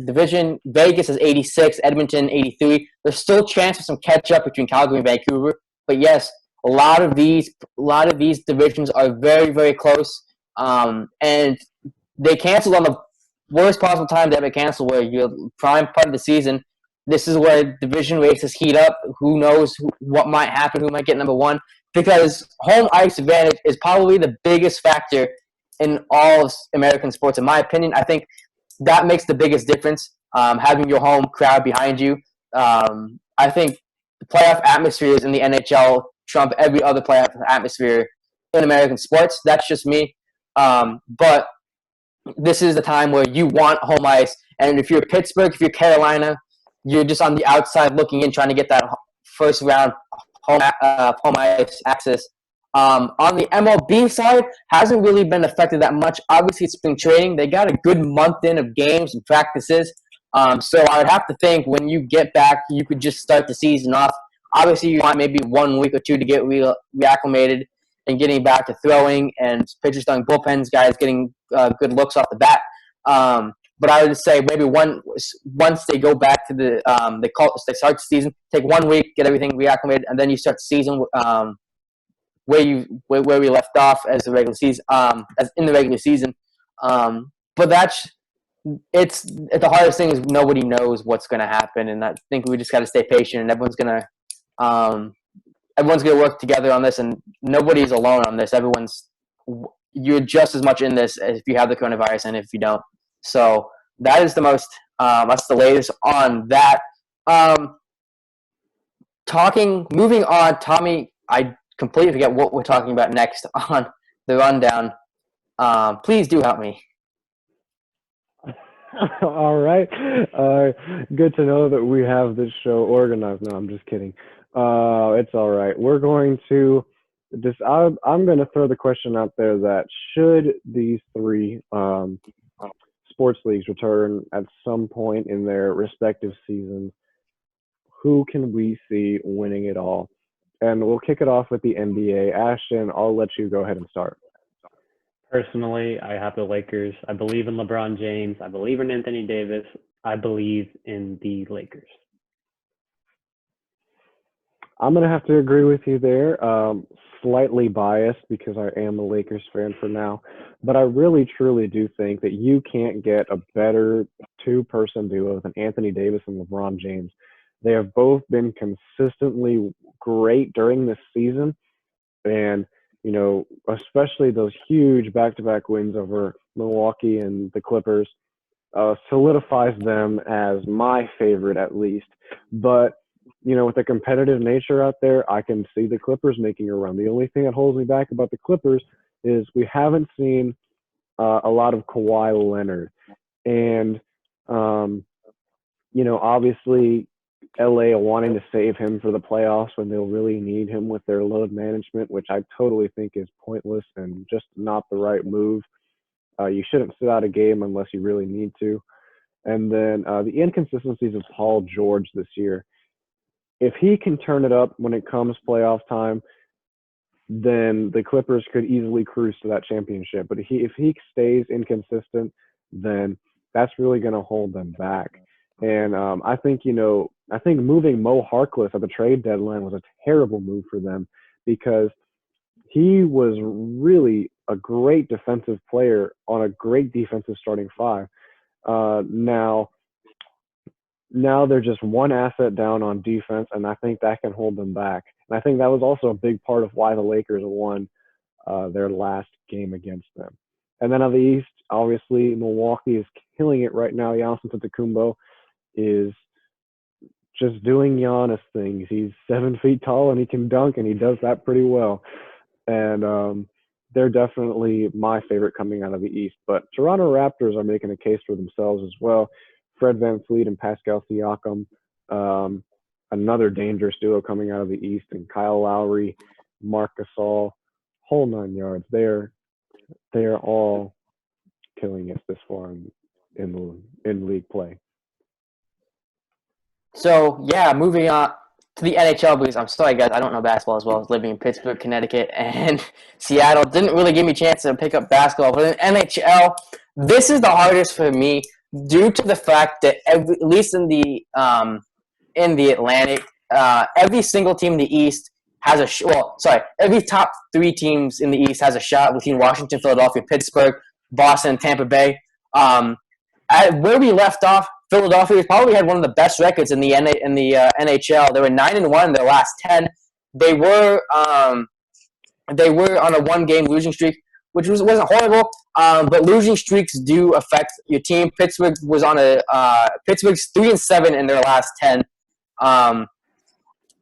S1: division. Vegas is 86, Edmonton 83. There's still chance for some catch up between Calgary and Vancouver. But yes, a lot of these divisions are very, very close. And they canceled on the worst possible time to ever cancel, where you're prime part of the season. This is where division races heat up. Who knows what might happen? Who might get number one? Because home ice advantage is probably the biggest factor in all of American sports, in my opinion. I think that makes the biggest difference, having your home crowd behind you. I think the playoff atmospheres in the NHL trump every other playoff atmosphere in American sports. That's just me. But this is the time where you want home ice. And if you're Pittsburgh, if you're Carolina, you're just on the outside looking in, trying to get that first round home ice access. On the MLB side, hasn't really been affected that much. Obviously, it's spring training. They got a good month in of games and practices. So I would have to think when you get back, you could just start the season off. Obviously, you want maybe 1 week or two to get reacclimated and getting back to throwing, and pitchers throwing bullpens, guys getting good looks off the bat. But I would say maybe once they go back to they start the season, take 1 week, get everything reacclimated, and then you start the season where we left off as the regular season, as in the regular season. But it's the hardest thing is nobody knows what's going to happen, and I think we just got to stay patient, and everyone's gonna work together on this, and nobody's alone on this. You're just as much in this as if you have the coronavirus and if you don't. So that is that's the latest on that. Moving on, Tommy, I completely forget what we're talking about next on the rundown. Please do help me.
S2: All right. Good to know that we have this show organized. No, I'm just kidding. It's all right. We're going to I'm going to throw the question out there that should these three sports leagues return at some point in their respective seasons, who can we see winning it all? And we'll kick it off with the NBA. Ashton, I'll let you go ahead and start.
S3: Personally, I have the Lakers. I believe in LeBron James. I believe in Anthony Davis. I believe in the Lakers.
S2: I'm going to have to agree with you there. Slightly biased because I am a Lakers fan for now. But I really, truly do think that you can't get a better two-person duo than Anthony Davis and LeBron James. They have both been consistently great during this season. And, especially those huge back-to-back wins over Milwaukee and the Clippers solidifies them as my favorite at least. But, with the competitive nature out there, I can see the Clippers making a run. The only thing that holds me back about the Clippers is we haven't seen a lot of Kawhi Leonard. And, obviously LA wanting to save him for the playoffs when they'll really need him with their load management, which I totally think is pointless and just not the right move. You shouldn't sit out a game unless you really need to. And then the inconsistencies of Paul George this year. If he can turn it up when it comes playoff time, then the Clippers could easily cruise to that championship. But if he stays inconsistent, then that's really going to hold them back. And I think moving Mo Harkless at the trade deadline was a terrible move for them because he was really a great defensive player on a great defensive starting five. Now they're just one asset down on defense, and I think that can hold them back. And I think that was also a big part of why the Lakers won their last game against them. And then on the East, obviously, Milwaukee is killing it right now. Giannis Antetokounmpo is just doing Giannis things. He's 7 feet tall, and he can dunk, and he does that pretty well. And they're definitely my favorite coming out of the East. But Toronto Raptors are making a case for themselves as well. Fred VanVleet and Pascal Siakam, another dangerous duo coming out of the East, and Kyle Lowry, Marc Gasol, whole 9 yards. They're all killing it this far in league play.
S1: So yeah, moving on to the NHL, because I'm sorry guys, I don't know basketball as well as living in Pittsburgh, Connecticut, and Seattle didn't really give me a chance to pick up basketball. But in NHL, this is the hardest for me due to the fact that at least in the Atlantic, every single team in the East has every top 3 teams in the East has a shot between Washington, Philadelphia, Pittsburgh, Boston, and Tampa Bay. Where we left off, Philadelphia probably had one of the best records in the NHL. They were 9-1 in their last 10. They were on a 1-game losing streak, which wasn't horrible. But losing streaks do affect your team. Pittsburgh was on Pittsburgh's 3-7 in their last 10.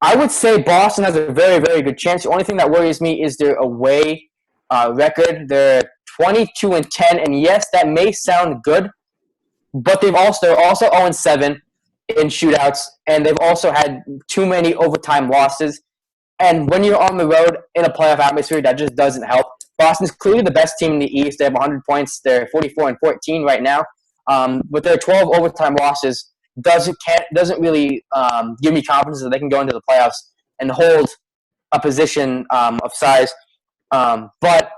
S1: I would say Boston has a very, very good chance. The only thing that worries me is their away record. They're 22-10, and yes, that may sound good, but they're also 0-7 in shootouts, and they've also had too many overtime losses. And when you're on the road in a playoff atmosphere, that just doesn't help. Boston's clearly the best team in the East. They have 100 points. They're 44-14 right now. But their 12 overtime losses doesn't really give me confidence that they can go into the playoffs and hold a position of size. But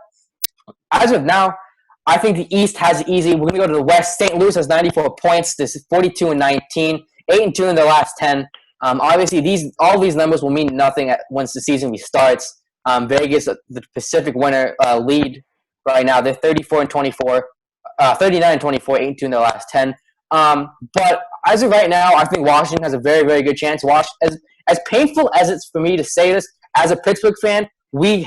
S1: as of now, I think the East has it easy. We're going to go to the West. St. Louis has 94 points. This is 42-19, 8-2 in their last 10. Obviously, all these numbers will mean nothing once the season restarts. Vegas, the Pacific winner, lead right now. They're 39-24, 8-2 in their last 10. But as of right now, I think Washington has a very, very good chance. As painful as it's for me to say this, as a Pittsburgh fan, we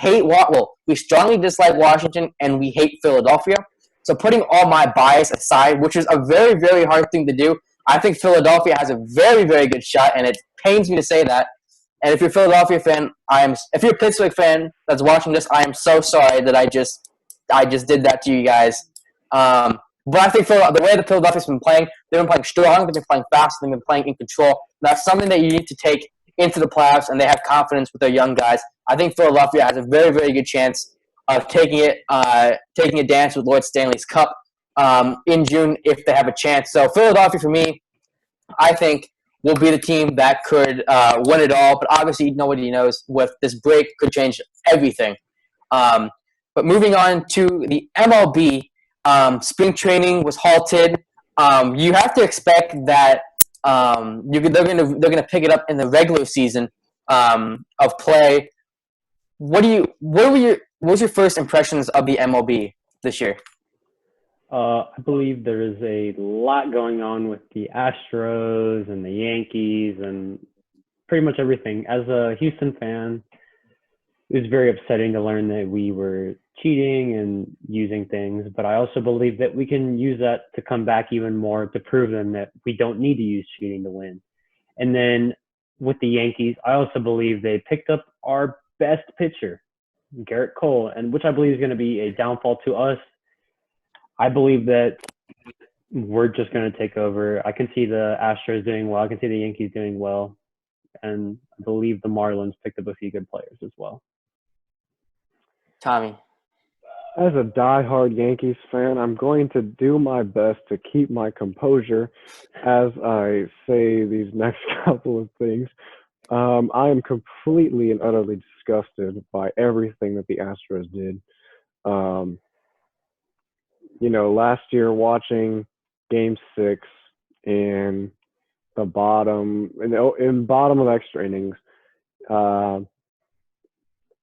S1: strongly dislike Washington, and we hate Philadelphia. So putting all my bias aside, which is a very, very hard thing to do, I think Philadelphia has a very, very good shot, and it pains me to say that. And if you're a Philadelphia fan, if you're a Pittsburgh fan that's watching this, I am so sorry that I just did that to you guys. But I think the way the Philadelphia's been playing, they've been playing strong, they've been playing fast, they've been playing in control. That's something that you need to take into the playoffs, and they have confidence with their young guys. I think Philadelphia has a very, very good chance of taking a dance with Lord Stanley's Cup in June if they have a chance. So Philadelphia, for me, I think will be the team that could win it all. But obviously, nobody knows. With this break, could change everything. But moving on to the MLB, spring training was halted. You have to expect that they're gonna pick it up in the regular season of play. What was your first impressions of the MLB this year?
S3: I believe there is a lot going on with the Astros and the Yankees and pretty much everything. As a Houston fan, it was very upsetting to learn that we were cheating and using things, but I also believe that we can use that to come back even more to prove them that we don't need to use cheating to win. And then with the Yankees, I also believe they picked up our best pitcher, Garrett Cole, and which I believe is going to be a downfall to us. I believe that we're just going to take over. I can see the Astros doing well. I can see the Yankees doing well. And I believe the Marlins picked up a few good players as well.
S1: Tommy.
S2: As a diehard Yankees fan, I'm going to do my best to keep my composure as I say these next couple of things. I am completely and utterly disgusted by everything that the Astros did. Last year watching Game 6 in the bottom of extra innings,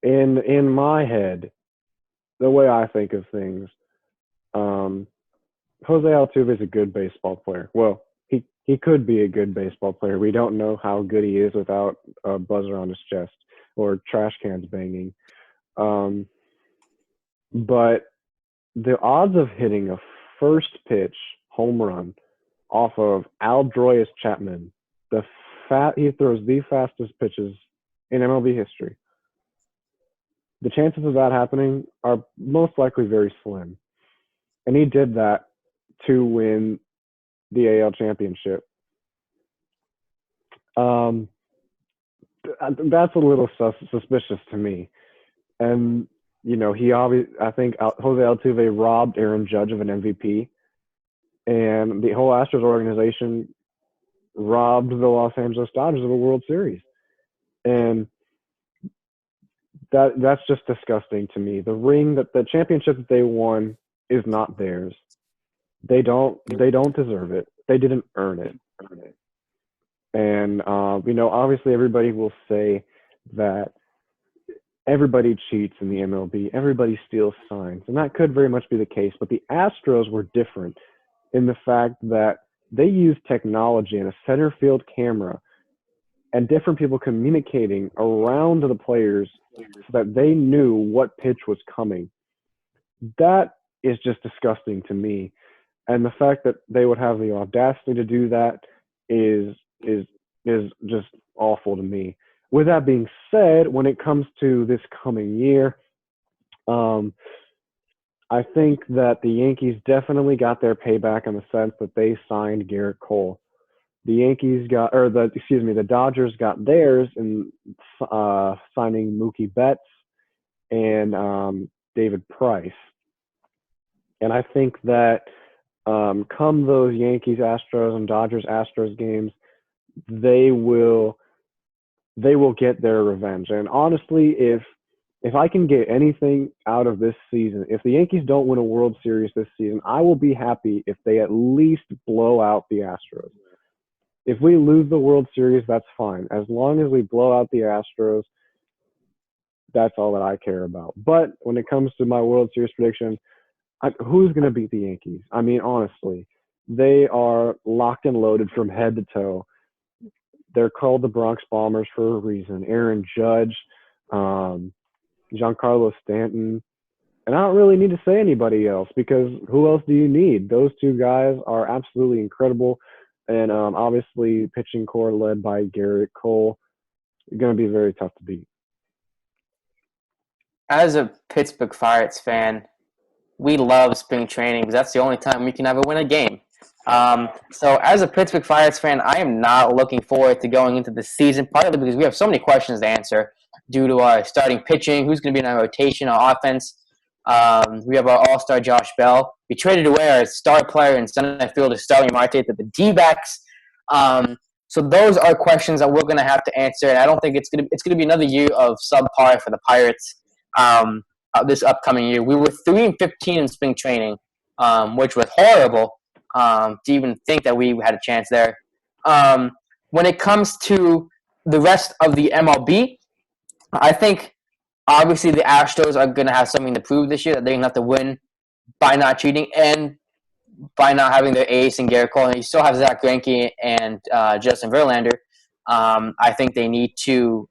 S2: in my head, the way I think of things, Jose Altuve is a good baseball player. Well, he could be a good baseball player. We don't know how good he is without a buzzer on his chest or trash cans banging. But the odds of hitting a first pitch home run off of Aldroyus Chapman, he throws the fastest pitches in MLB history. The chances of that happening are most likely very slim. And he did that to win the AL championship. That's a little suspicious to me. And, I think Jose Altuve robbed Aaron Judge of an MVP. And the whole Astros organization robbed the Los Angeles Dodgers of a World Series. And that's just disgusting to me. The championship that they won is not theirs. They don't deserve it. They didn't earn it. And obviously everybody will say that everybody cheats in the MLB. Everybody steals signs, and that could very much be the case. But the Astros were different in the fact that they used technology and a center field camera and different people communicating around the players so that they knew what pitch was coming. That is just disgusting to me. And the fact that they would have the audacity to do that is just awful to me. With that being said, when it comes to this coming year, I think that the Yankees definitely got their payback in the sense that they signed Garrett Cole. The Dodgers got theirs in signing Mookie Betts and David Price. And I think that come those Yankees Astros and Dodgers Astros games, they will get their revenge. And honestly, if I can get anything out of this season, if the Yankees don't win a World Series this season, I will be happy if they at least blow out the Astros. If we lose the World Series, that's fine. As long as we blow out the Astros, that's all that I care about. But when it comes to my World Series prediction, who's going to beat the Yankees? I mean, honestly, they are locked and loaded from head to toe. They're called the Bronx Bombers for a reason. Aaron Judge, Giancarlo Stanton. And I don't really need to say anybody else because who else do you need? Those two guys are absolutely incredible. And obviously, pitching core led by Garrett Cole is going to be very tough to beat.
S1: As a Pittsburgh Pirates fan, we love spring training because that's the only time we can ever win a game. So as a Pittsburgh Pirates fan, I am not looking forward to going into the season, partly because we have so many questions to answer due to our starting pitching, who's going to be in our rotation, our offense. We have our all-star Josh Bell. We traded away our star player and center fielder Starling Marte to the D-backs. So those are questions that we're going to have to answer, and I don't think it's going to be another year of subpar for the Pirates this upcoming year. We were 3-15 in spring training, which was horrible to even think that we had a chance there. When it comes to the rest of the MLB, I think obviously the Astros are going to have something to prove this year, that they're going to have to win by not cheating and by not having their ace in Garrett Cole. And you still have Zach Greinke and Justin Verlander. I think they need to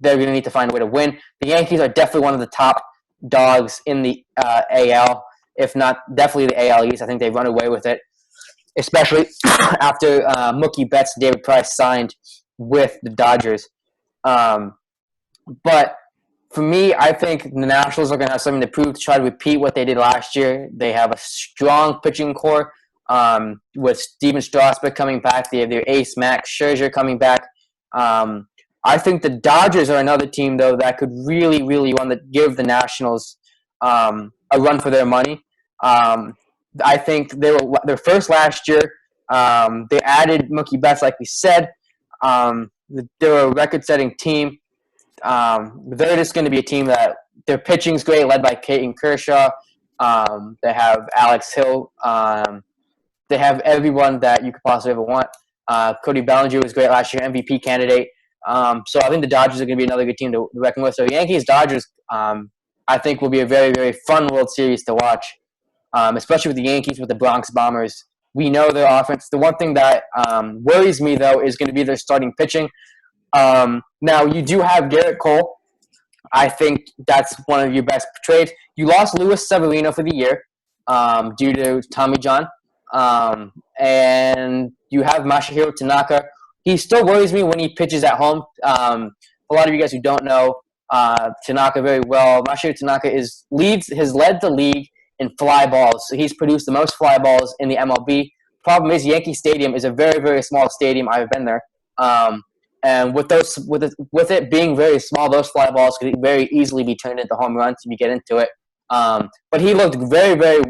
S1: they're going to need to find a way to win. The Yankees are definitely one of the top dogs in the AL, if not definitely the AL East. I think they've run away with it, especially after Mookie Betts and David Price signed with the Dodgers. But for me, I think the Nationals are going to have something to prove to try to repeat what they did last year. They have a strong pitching core with Steven Strasburg coming back. They have their ace Max Scherzer coming back. I think the Dodgers are another team, though, that could really, really want to give the Nationals a run for their money. I think they were their first last year. They added Mookie Betts, like we said. They're a record-setting team. They're just going to be a team that their pitching's great, led by Clayton Kershaw. They have Alex Hill. They have everyone that you could possibly ever want. Cody Bellinger was great last year, MVP candidate. So I think the Dodgers are going to be another good team to reckon with. So Yankees-Dodgers, I think, will be a very, very fun World Series to watch, especially with the Yankees, with the Bronx Bombers. We know their offense. The one thing that worries me, though, is going to be their starting pitching. Now, you do have Garrett Cole. I think that's one of your best trades. You lost Luis Severino for the year due to Tommy John. And you have Masahiro Tanaka. He still worries me when he pitches at home. A lot of you guys who don't know Tanaka very well, Masahiro Tanaka has led the league in fly balls. So he's produced the most fly balls in the MLB. Problem is, Yankee Stadium is a very, very small stadium. I've been there. And with it being very small, those fly balls could very easily be turned into home runs if you get into it. But he looked very, very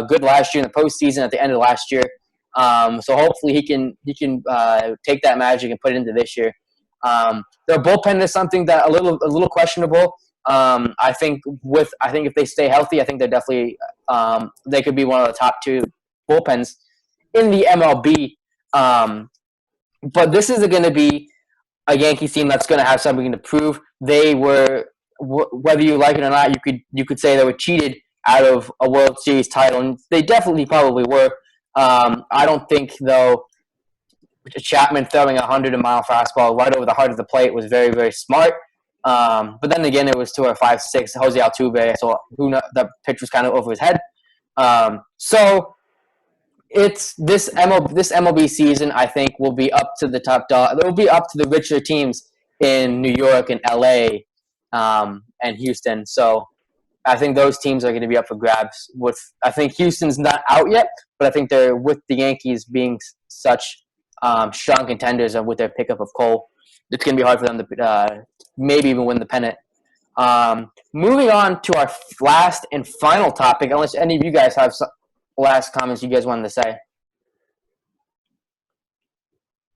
S1: good last year in the postseason at the end of last year. So hopefully he can take that magic and put it into this year. Their bullpen is something that a little questionable. I think if they stay healthy, I think they're definitely they could be one of the top two bullpens in the MLB. But this is going to be a Yankees team that's going to have something to prove. They were, whether you like it or not, you could say they were cheated out of a World Series title, and they definitely probably were. I don't think, though, Chapman throwing a 100-mile fastball right over the heart of the plate was very, very smart. But then again, it was to a 5-6 Jose Altuve, so who knows, the pitch was kind of over his head. So it's this MLB season, I think, will be up to the top dog. It will be up to the richer teams in New York and LA and Houston. So I think those teams are going to be up for grabs. I think Houston's not out yet, but I think they're, with the Yankees being such strong contenders and with their pickup of Cole, it's going to be hard for them to maybe even win the pennant. Moving on to our last and final topic, unless any of you guys have some last comments you guys wanted to say.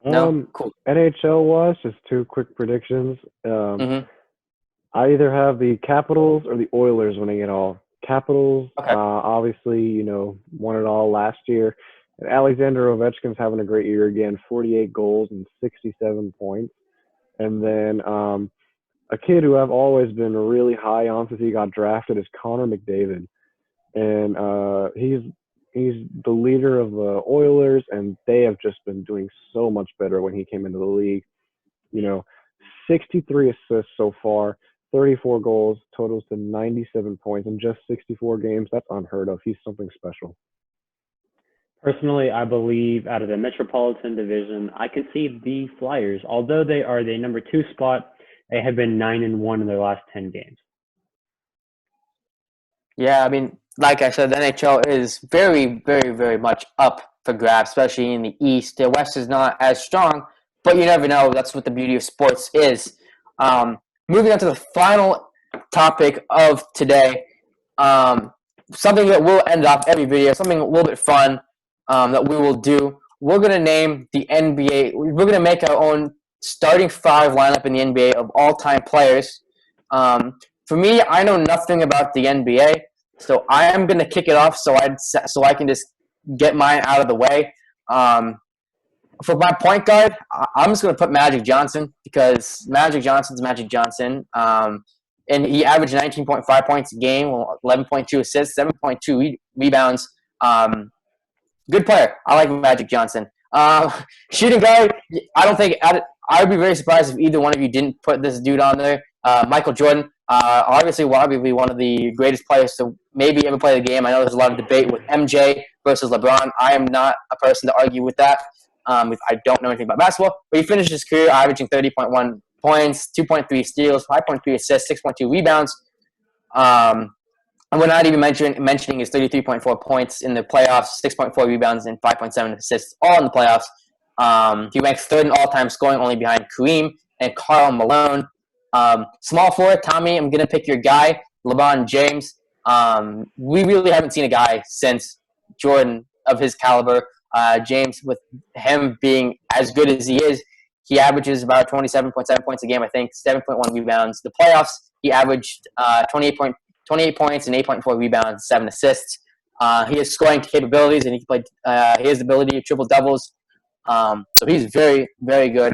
S1: No? Cool.
S2: NHL-wise, just two quick predictions. I either have the Capitals or the Oilers winning it all. Capitals,
S1: Okay.
S2: obviously, won it all last year. And Alexander Ovechkin's having a great year again, 48 goals and 67 points. And then a kid who I've always been really high on since he got drafted is Connor McDavid. And he's the leader of the Oilers, and they have just been doing so much better when he came into the league. 63 assists so far, 34 goals, totals to 97 points in just 64 games. That's unheard of. He's something special.
S3: Personally, I believe out of the Metropolitan Division, I can see the Flyers. Although they are the number 2 spot, they have been 9-1 in their last 10 games.
S1: Yeah, I mean, like I said, the NHL is very, very, very much up for grabs, especially in the East. The West is not as strong, but you never know. That's what the beauty of sports is. Moving on to the final topic of today, something that we'll end off every video, something a little bit fun that we will do. We're going to name the NBA. We're going to make our own starting 5 lineup in the NBA of all-time players. For me, I know nothing about the NBA, so I am going to kick it off so I can just get mine out of the way. For my point guard, I'm just going to put Magic Johnson because Magic Johnson's Magic Johnson. And he averaged 19.5 points a game, 11.2 assists, 7.2 rebounds. Good player. I like Magic Johnson. Shooting guard, I'd be very surprised if either one of you didn't put this dude on there. Michael Jordan, obviously one of the greatest players to maybe ever play the game. I know there's a lot of debate with MJ versus LeBron. I am not a person to argue with that. I don't know anything about basketball, but he finished his career averaging 30.1 points, 2.3 steals, 5.3 assists, 6.2 rebounds. And we're not even mentioning his 33.4 points in the playoffs, 6.4 rebounds, and 5.7 assists, all in the playoffs. He ranks third in all-time scoring, only behind Kareem and Karl Malone. Small forward, Tommy, I'm going to pick your guy, LeBron James. We really haven't seen a guy since Jordan of his caliber. James, with him being as good as he is, he averages about 27.7 points a game, I think, 7.1 rebounds. The playoffs, he averaged 28 points and 8.4 rebounds, 7 assists. He has scoring capabilities, and he has the ability to triple doubles. So he's very, very good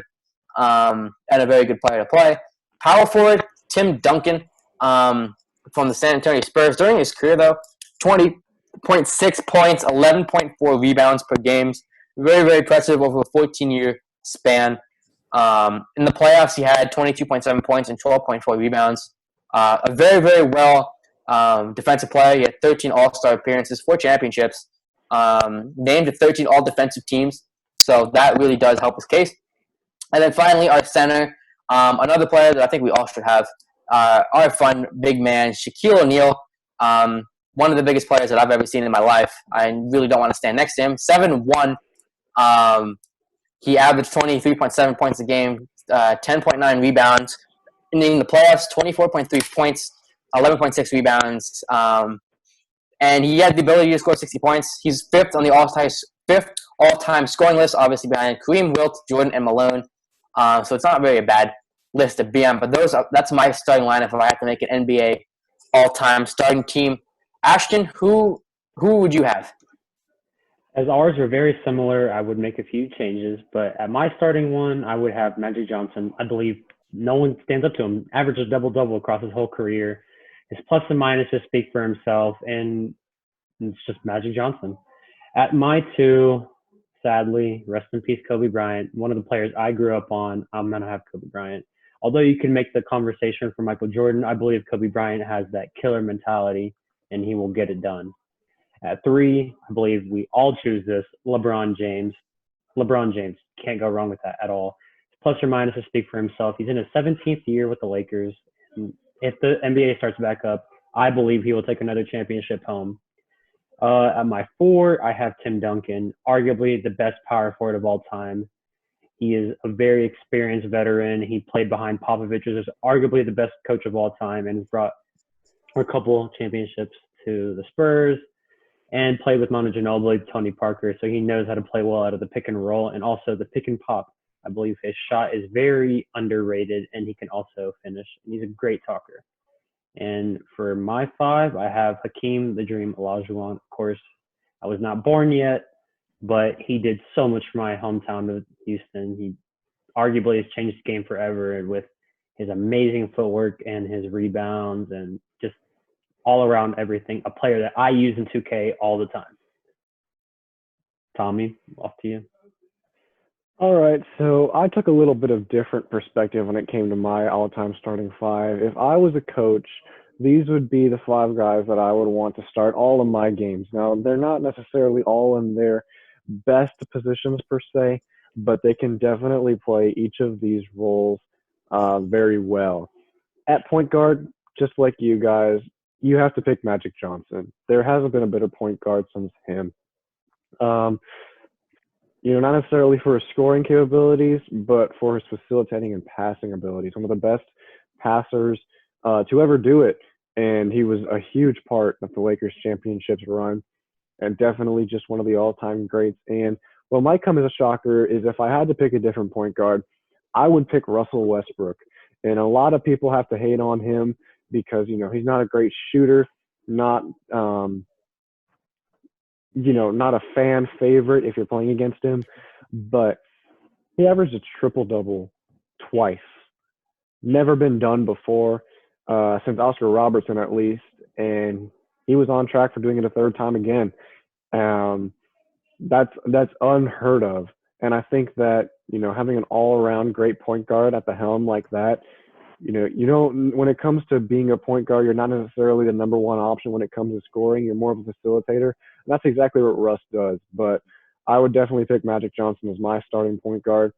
S1: and a very good player to play. Power forward, Tim Duncan from the San Antonio Spurs. During his career, though, 20.6 points, 11.4 rebounds per game. Very, very impressive over a 14-year span. In the playoffs, he had 22.7 points and 12.4 rebounds. A very, very well defensive player. He had 13 All-Star appearances, 4 championships, named to 13 All-Defensive teams. So that really does help his case. And then finally, our center, another player that I think we all should have, our fun big man, Shaquille O'Neal, one of the biggest players that I've ever seen in my life. I really don't want to stand next to him. 7'1". He averaged 23.7 points a game, 10.9 rebounds. And in the playoffs, 24.3 points, 11.6 rebounds. And he had the ability to score 60 points. He's fifth on the all-time scoring list, obviously behind Kareem, Wilt, Jordan, and Malone. So it's not really a bad list to be on. But that's my starting lineup if I have to make an NBA all-time starting team. Ashton, who would you have?
S3: As ours are very similar, I would make a few changes. But at my starting one, I would have Magic Johnson. I believe no one stands up to him. Averages double-double across his whole career. His plus and minus just speak for himself, and it's just Magic Johnson. At my 2, sadly, rest in peace, Kobe Bryant. One of the players I grew up on, I'm going to have Kobe Bryant. Although you can make the conversation for Michael Jordan, I believe Kobe Bryant has that killer mentality, and he will get it done. At 3, I believe we all choose this, LeBron James. LeBron James, can't go wrong with that at all. Plus or minus to speak for himself. He's in his 17th year with the Lakers. If the NBA starts back up, I believe he will take another championship home. At my 4, I have Tim Duncan, arguably the best power forward of all time. He is a very experienced veteran. He played behind Popovich, who's arguably the best coach of all time, and has brought a couple championships to the Spurs, and played with Manu Ginobili, Tony Parker, so he knows how to play well out of the pick and roll and also the pick and pop. I believe his shot is very underrated, and he can also finish. And he's a great talker. And for my 5, I have Hakeem the Dream Olajuwon. Of course, I was not born yet, but he did so much for my hometown of Houston. He arguably has changed the game forever, and with his amazing footwork and his rebounds and just all around everything, a player that I use in 2K all the time. Tommy, off to you.
S2: All right, so I took a little bit of different perspective when it came to my all-time starting 5. If I was a coach, these would be the 5 guys that I would want to start all of my games. Now, they're not necessarily all in their best positions per se, but they can definitely play each of these roles very well. At point guard, just like you guys, you have to pick Magic Johnson. There hasn't been a better point guard since him. Not necessarily for his scoring capabilities, but for his facilitating and passing abilities. One of the best passers to ever do it. And he was a huge part of the Lakers championships run, and definitely just one of the all-time greats. And what might come as a shocker is if I had to pick a different point guard, I would pick Russell Westbrook. And a lot of people have to hate on him because, he's not a great shooter, not not a fan favorite if you're playing against him, but he averaged a triple-double twice. Never been done before, since Oscar Robertson at least, and he was on track for doing it a third time again. That's unheard of. And I think that, having an all-around great point guard at the helm like that, you don't, when it comes to being a point guard, you're not necessarily the number one option when it comes to scoring. You're more of a facilitator. And that's exactly what Russ does. But I would definitely pick Magic Johnson as my starting point guard.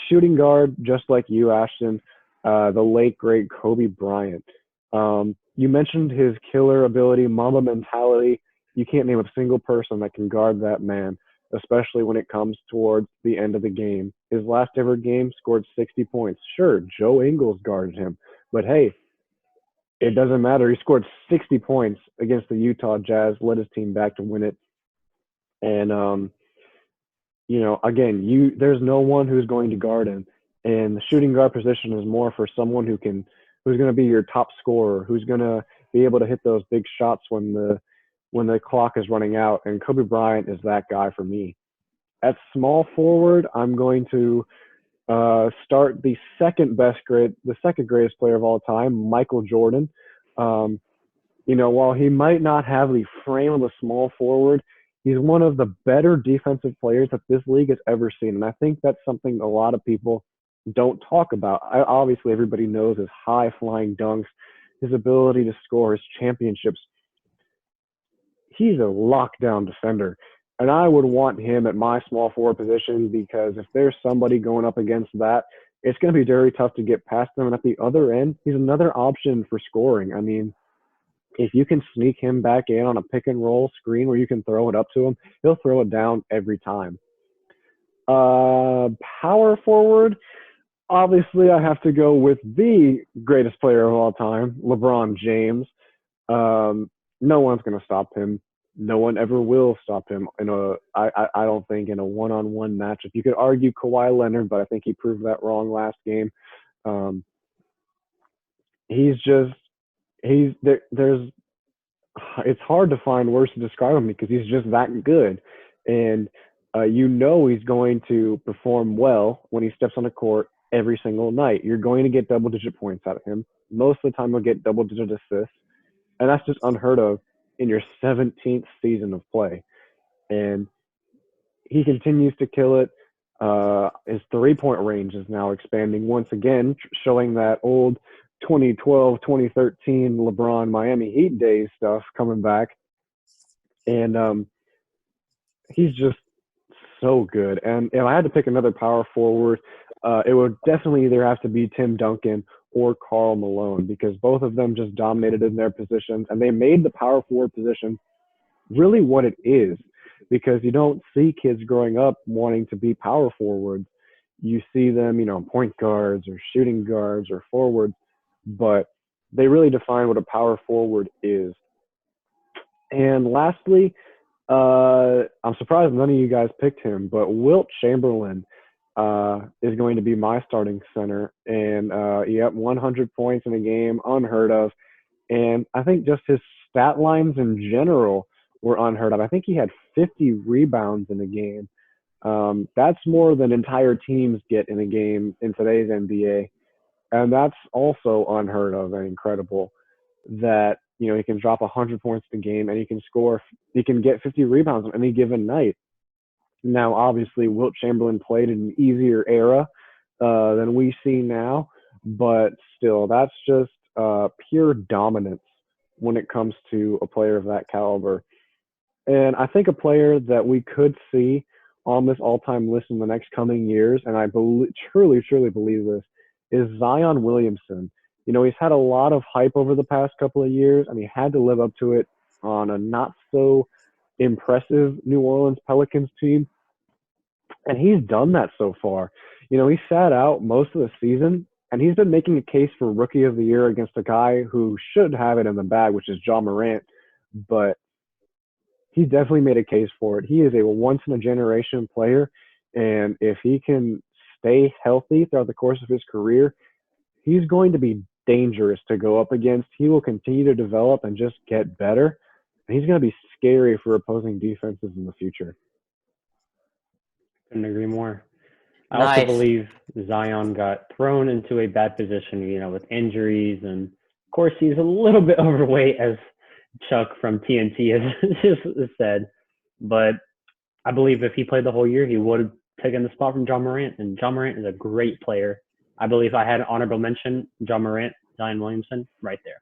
S2: Shooting guard, just like you, Ashton, the late, great Kobe Bryant. You mentioned his killer ability, Mamba mentality. You can't name a single person that can guard that man, especially when it comes towards the end of the game. His last ever game scored 60 points. Sure, Joe Ingles guarded him, but hey, it doesn't matter. He scored 60 points against the Utah Jazz, led his team back to win it. And again, there's no one who's going to guard him. And the shooting guard position is more for someone who's going to be your top scorer, who's going to be able to hit those big shots when the clock is running out. And Kobe Bryant is that guy for me. At small forward, I'm going to start the second greatest player of all time, Michael Jordan. While he might not have the frame of a small forward, he's one of the better defensive players that this league has ever seen. And I think that's something a lot of people don't talk about. Obviously, everybody knows his high-flying dunks, his ability to score, his championships. He's a lockdown defender. And I would want him at my small forward position because if there's somebody going up against that, it's going to be very tough to get past them. And at the other end, he's another option for scoring. I mean, if you can sneak him back in on a pick and roll screen where you can throw it up to him, he'll throw it down every time. Power forward, obviously I have to go with the greatest player of all time, LeBron James. No one's going to stop him. No one ever will stop him I don't think in a one-on-one matchup. You could argue Kawhi Leonard, but I think he proved that wrong last game. It's hard to find words to describe him because he's just that good. And he's going to perform well when he steps on the court every single night. You're going to get double-digit points out of him. Most of the time he'll get double-digit assists. And that's just unheard of in your 17th season of play. And he continues to kill it. His three-point range is now expanding once again, showing that old 2012, 2013 LeBron Miami Heat days stuff coming back. And he's just so good. And if I had to pick another power forward, it would definitely either have to be Tim Duncan or Karl Malone because both of them just dominated in their positions and they made the power forward position really what it is because you don't see kids growing up wanting to be power forwards. You see them, point guards or shooting guards or forwards, but they really define what a power forward is. And lastly, I'm surprised none of you guys picked him, but Wilt Chamberlain is going to be my starting center. And 100 points in a game, unheard of. And I think just his stat lines in general were unheard of. I think he had 50 rebounds in a game. That's more than entire teams get in a game in today's NBA. And that's also unheard of and incredible that, he can drop 100 points in a game and he can get 50 rebounds on any given night. Now, obviously, Wilt Chamberlain played in an easier era than we see now, but still, that's just pure dominance when it comes to a player of that caliber. And I think a player that we could see on this all-time list in the next coming years, and I truly, truly believe this, is Zion Williamson. He's had a lot of hype over the past couple of years, and he had to live up to it on a not-so-impressive New Orleans Pelicans team. And he's done that so far. He sat out most of the season, and he's been making a case for Rookie of the Year against a guy who should have it in the bag, which is Ja Morant. But he definitely made a case for it. He is a once-in-a-generation player, and if he can stay healthy throughout the course of his career, he's going to be dangerous to go up against. He will continue to develop and just get better, and he's going to be scary for opposing defenses in the future.
S3: Couldn't agree more. I
S1: Nice.
S3: also believe Zion got thrown into a bad position, with injuries, and of course he's a little bit overweight, as Chuck from TNT has just said. But I believe if he played the whole year, he would have taken the spot from Ja Morant, and Ja Morant is a great player. I believe I had an honorable mention, Ja Morant, Zion Williamson, right there.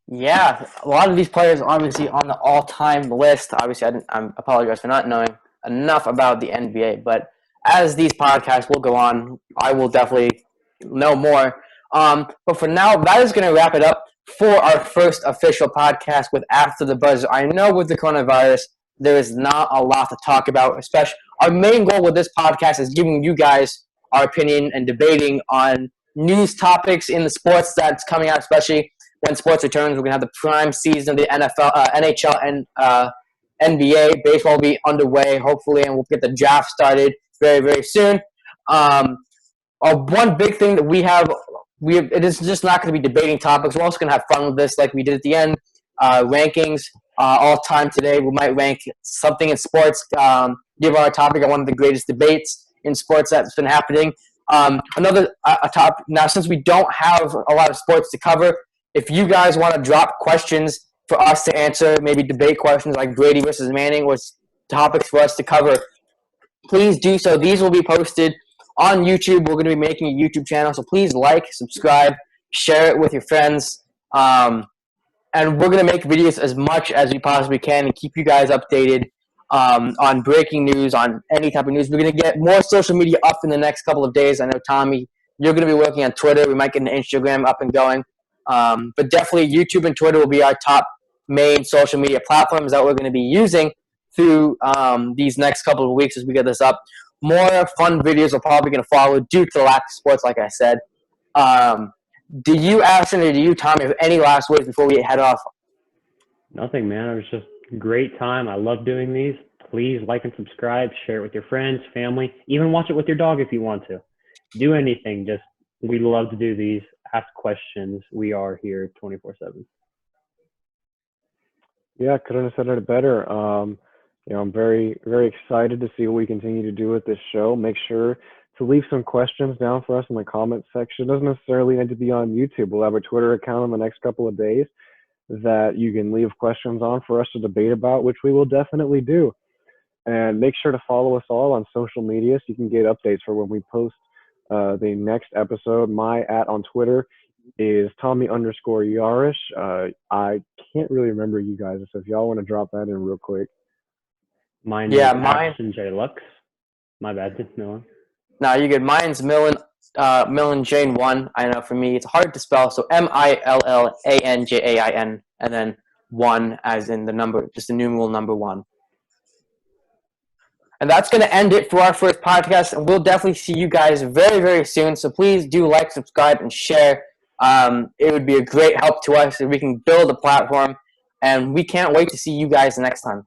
S1: Yeah, a lot of these players are obviously on the all-time list. Obviously, I apologize for not knowing enough about the NBA, but as these podcasts will go on, I will definitely know more. But for now, that is going to wrap it up for our first official podcast with After the Buzzer. I know with the coronavirus, there is not a lot to talk about. Especially, our main goal with this podcast is giving you guys our opinion and debating on news topics in the sports that's coming out, especially when sports returns. We're going to have the prime season of the NFL, NHL, and NBA. Baseball will be underway, hopefully, and we'll get the draft started very, very soon. One big thing that we have, it is just not going to be debating topics. We're also going to have fun with this like we did at the end. Rankings all time today. We might rank something in sports, give our topic on one of the greatest debates in sports that's been happening. Another topic, now since we don't have a lot of sports to cover, if you guys want to drop questions for us to answer, maybe debate questions like Brady versus Manning or topics for us to cover, please do so. These will be posted on YouTube. We're going to be making a YouTube channel, so please like, subscribe, share it with your friends. And we're going to make videos as much as we possibly can and keep you guys updated on breaking news, on any type of news. We're going to get more social media up in the next couple of days. I know, Tommy, you're going to be working on Twitter. We might get an Instagram up and going. But definitely YouTube and Twitter will be our top main social media platforms that we're going to be using through these next couple of weeks as we get this up. More fun videos are probably going to follow due to the lack of sports, like I said. Do you, Ashton, or do you, Tommy, have any last words before we head off?
S3: Nothing, man. It was just a great time. I love doing these. Please like and subscribe. Share it with your friends, family. Even watch it with your dog if you want to. Do anything. Just, we love to do these. Ask questions. We are here 24/7.
S2: Yeah, couldn't have said it better. I'm very, very excited to see what we continue to do with this show. Make sure to leave some questions down for us in the comment section. It doesn't necessarily need to be on YouTube. We'll have a Twitter account in the next couple of days that you can leave questions on for us to debate about, which we will definitely do. And make sure to follow us all on social media so you can get updates for when we post the next episode. My @ on Twitter is Tommy_Yarish. I can't really remember you guys, so if y'all want to drop that in real quick.
S3: Mine
S1: Yeah,
S3: is
S1: mine.
S3: Ashton J. Lux. My bad, Noah.
S1: No, you're good. Mine's Millen Jane 1. I know for me it's hard to spell, so MILLANJAIN, and then 1 as in the number, just the numeral number 1. And that's going to end it for our first podcast, and we'll definitely see you guys very, very soon. So please do like, subscribe, and share. It would be a great help to us if we can build a platform, and we can't wait to see you guys next time.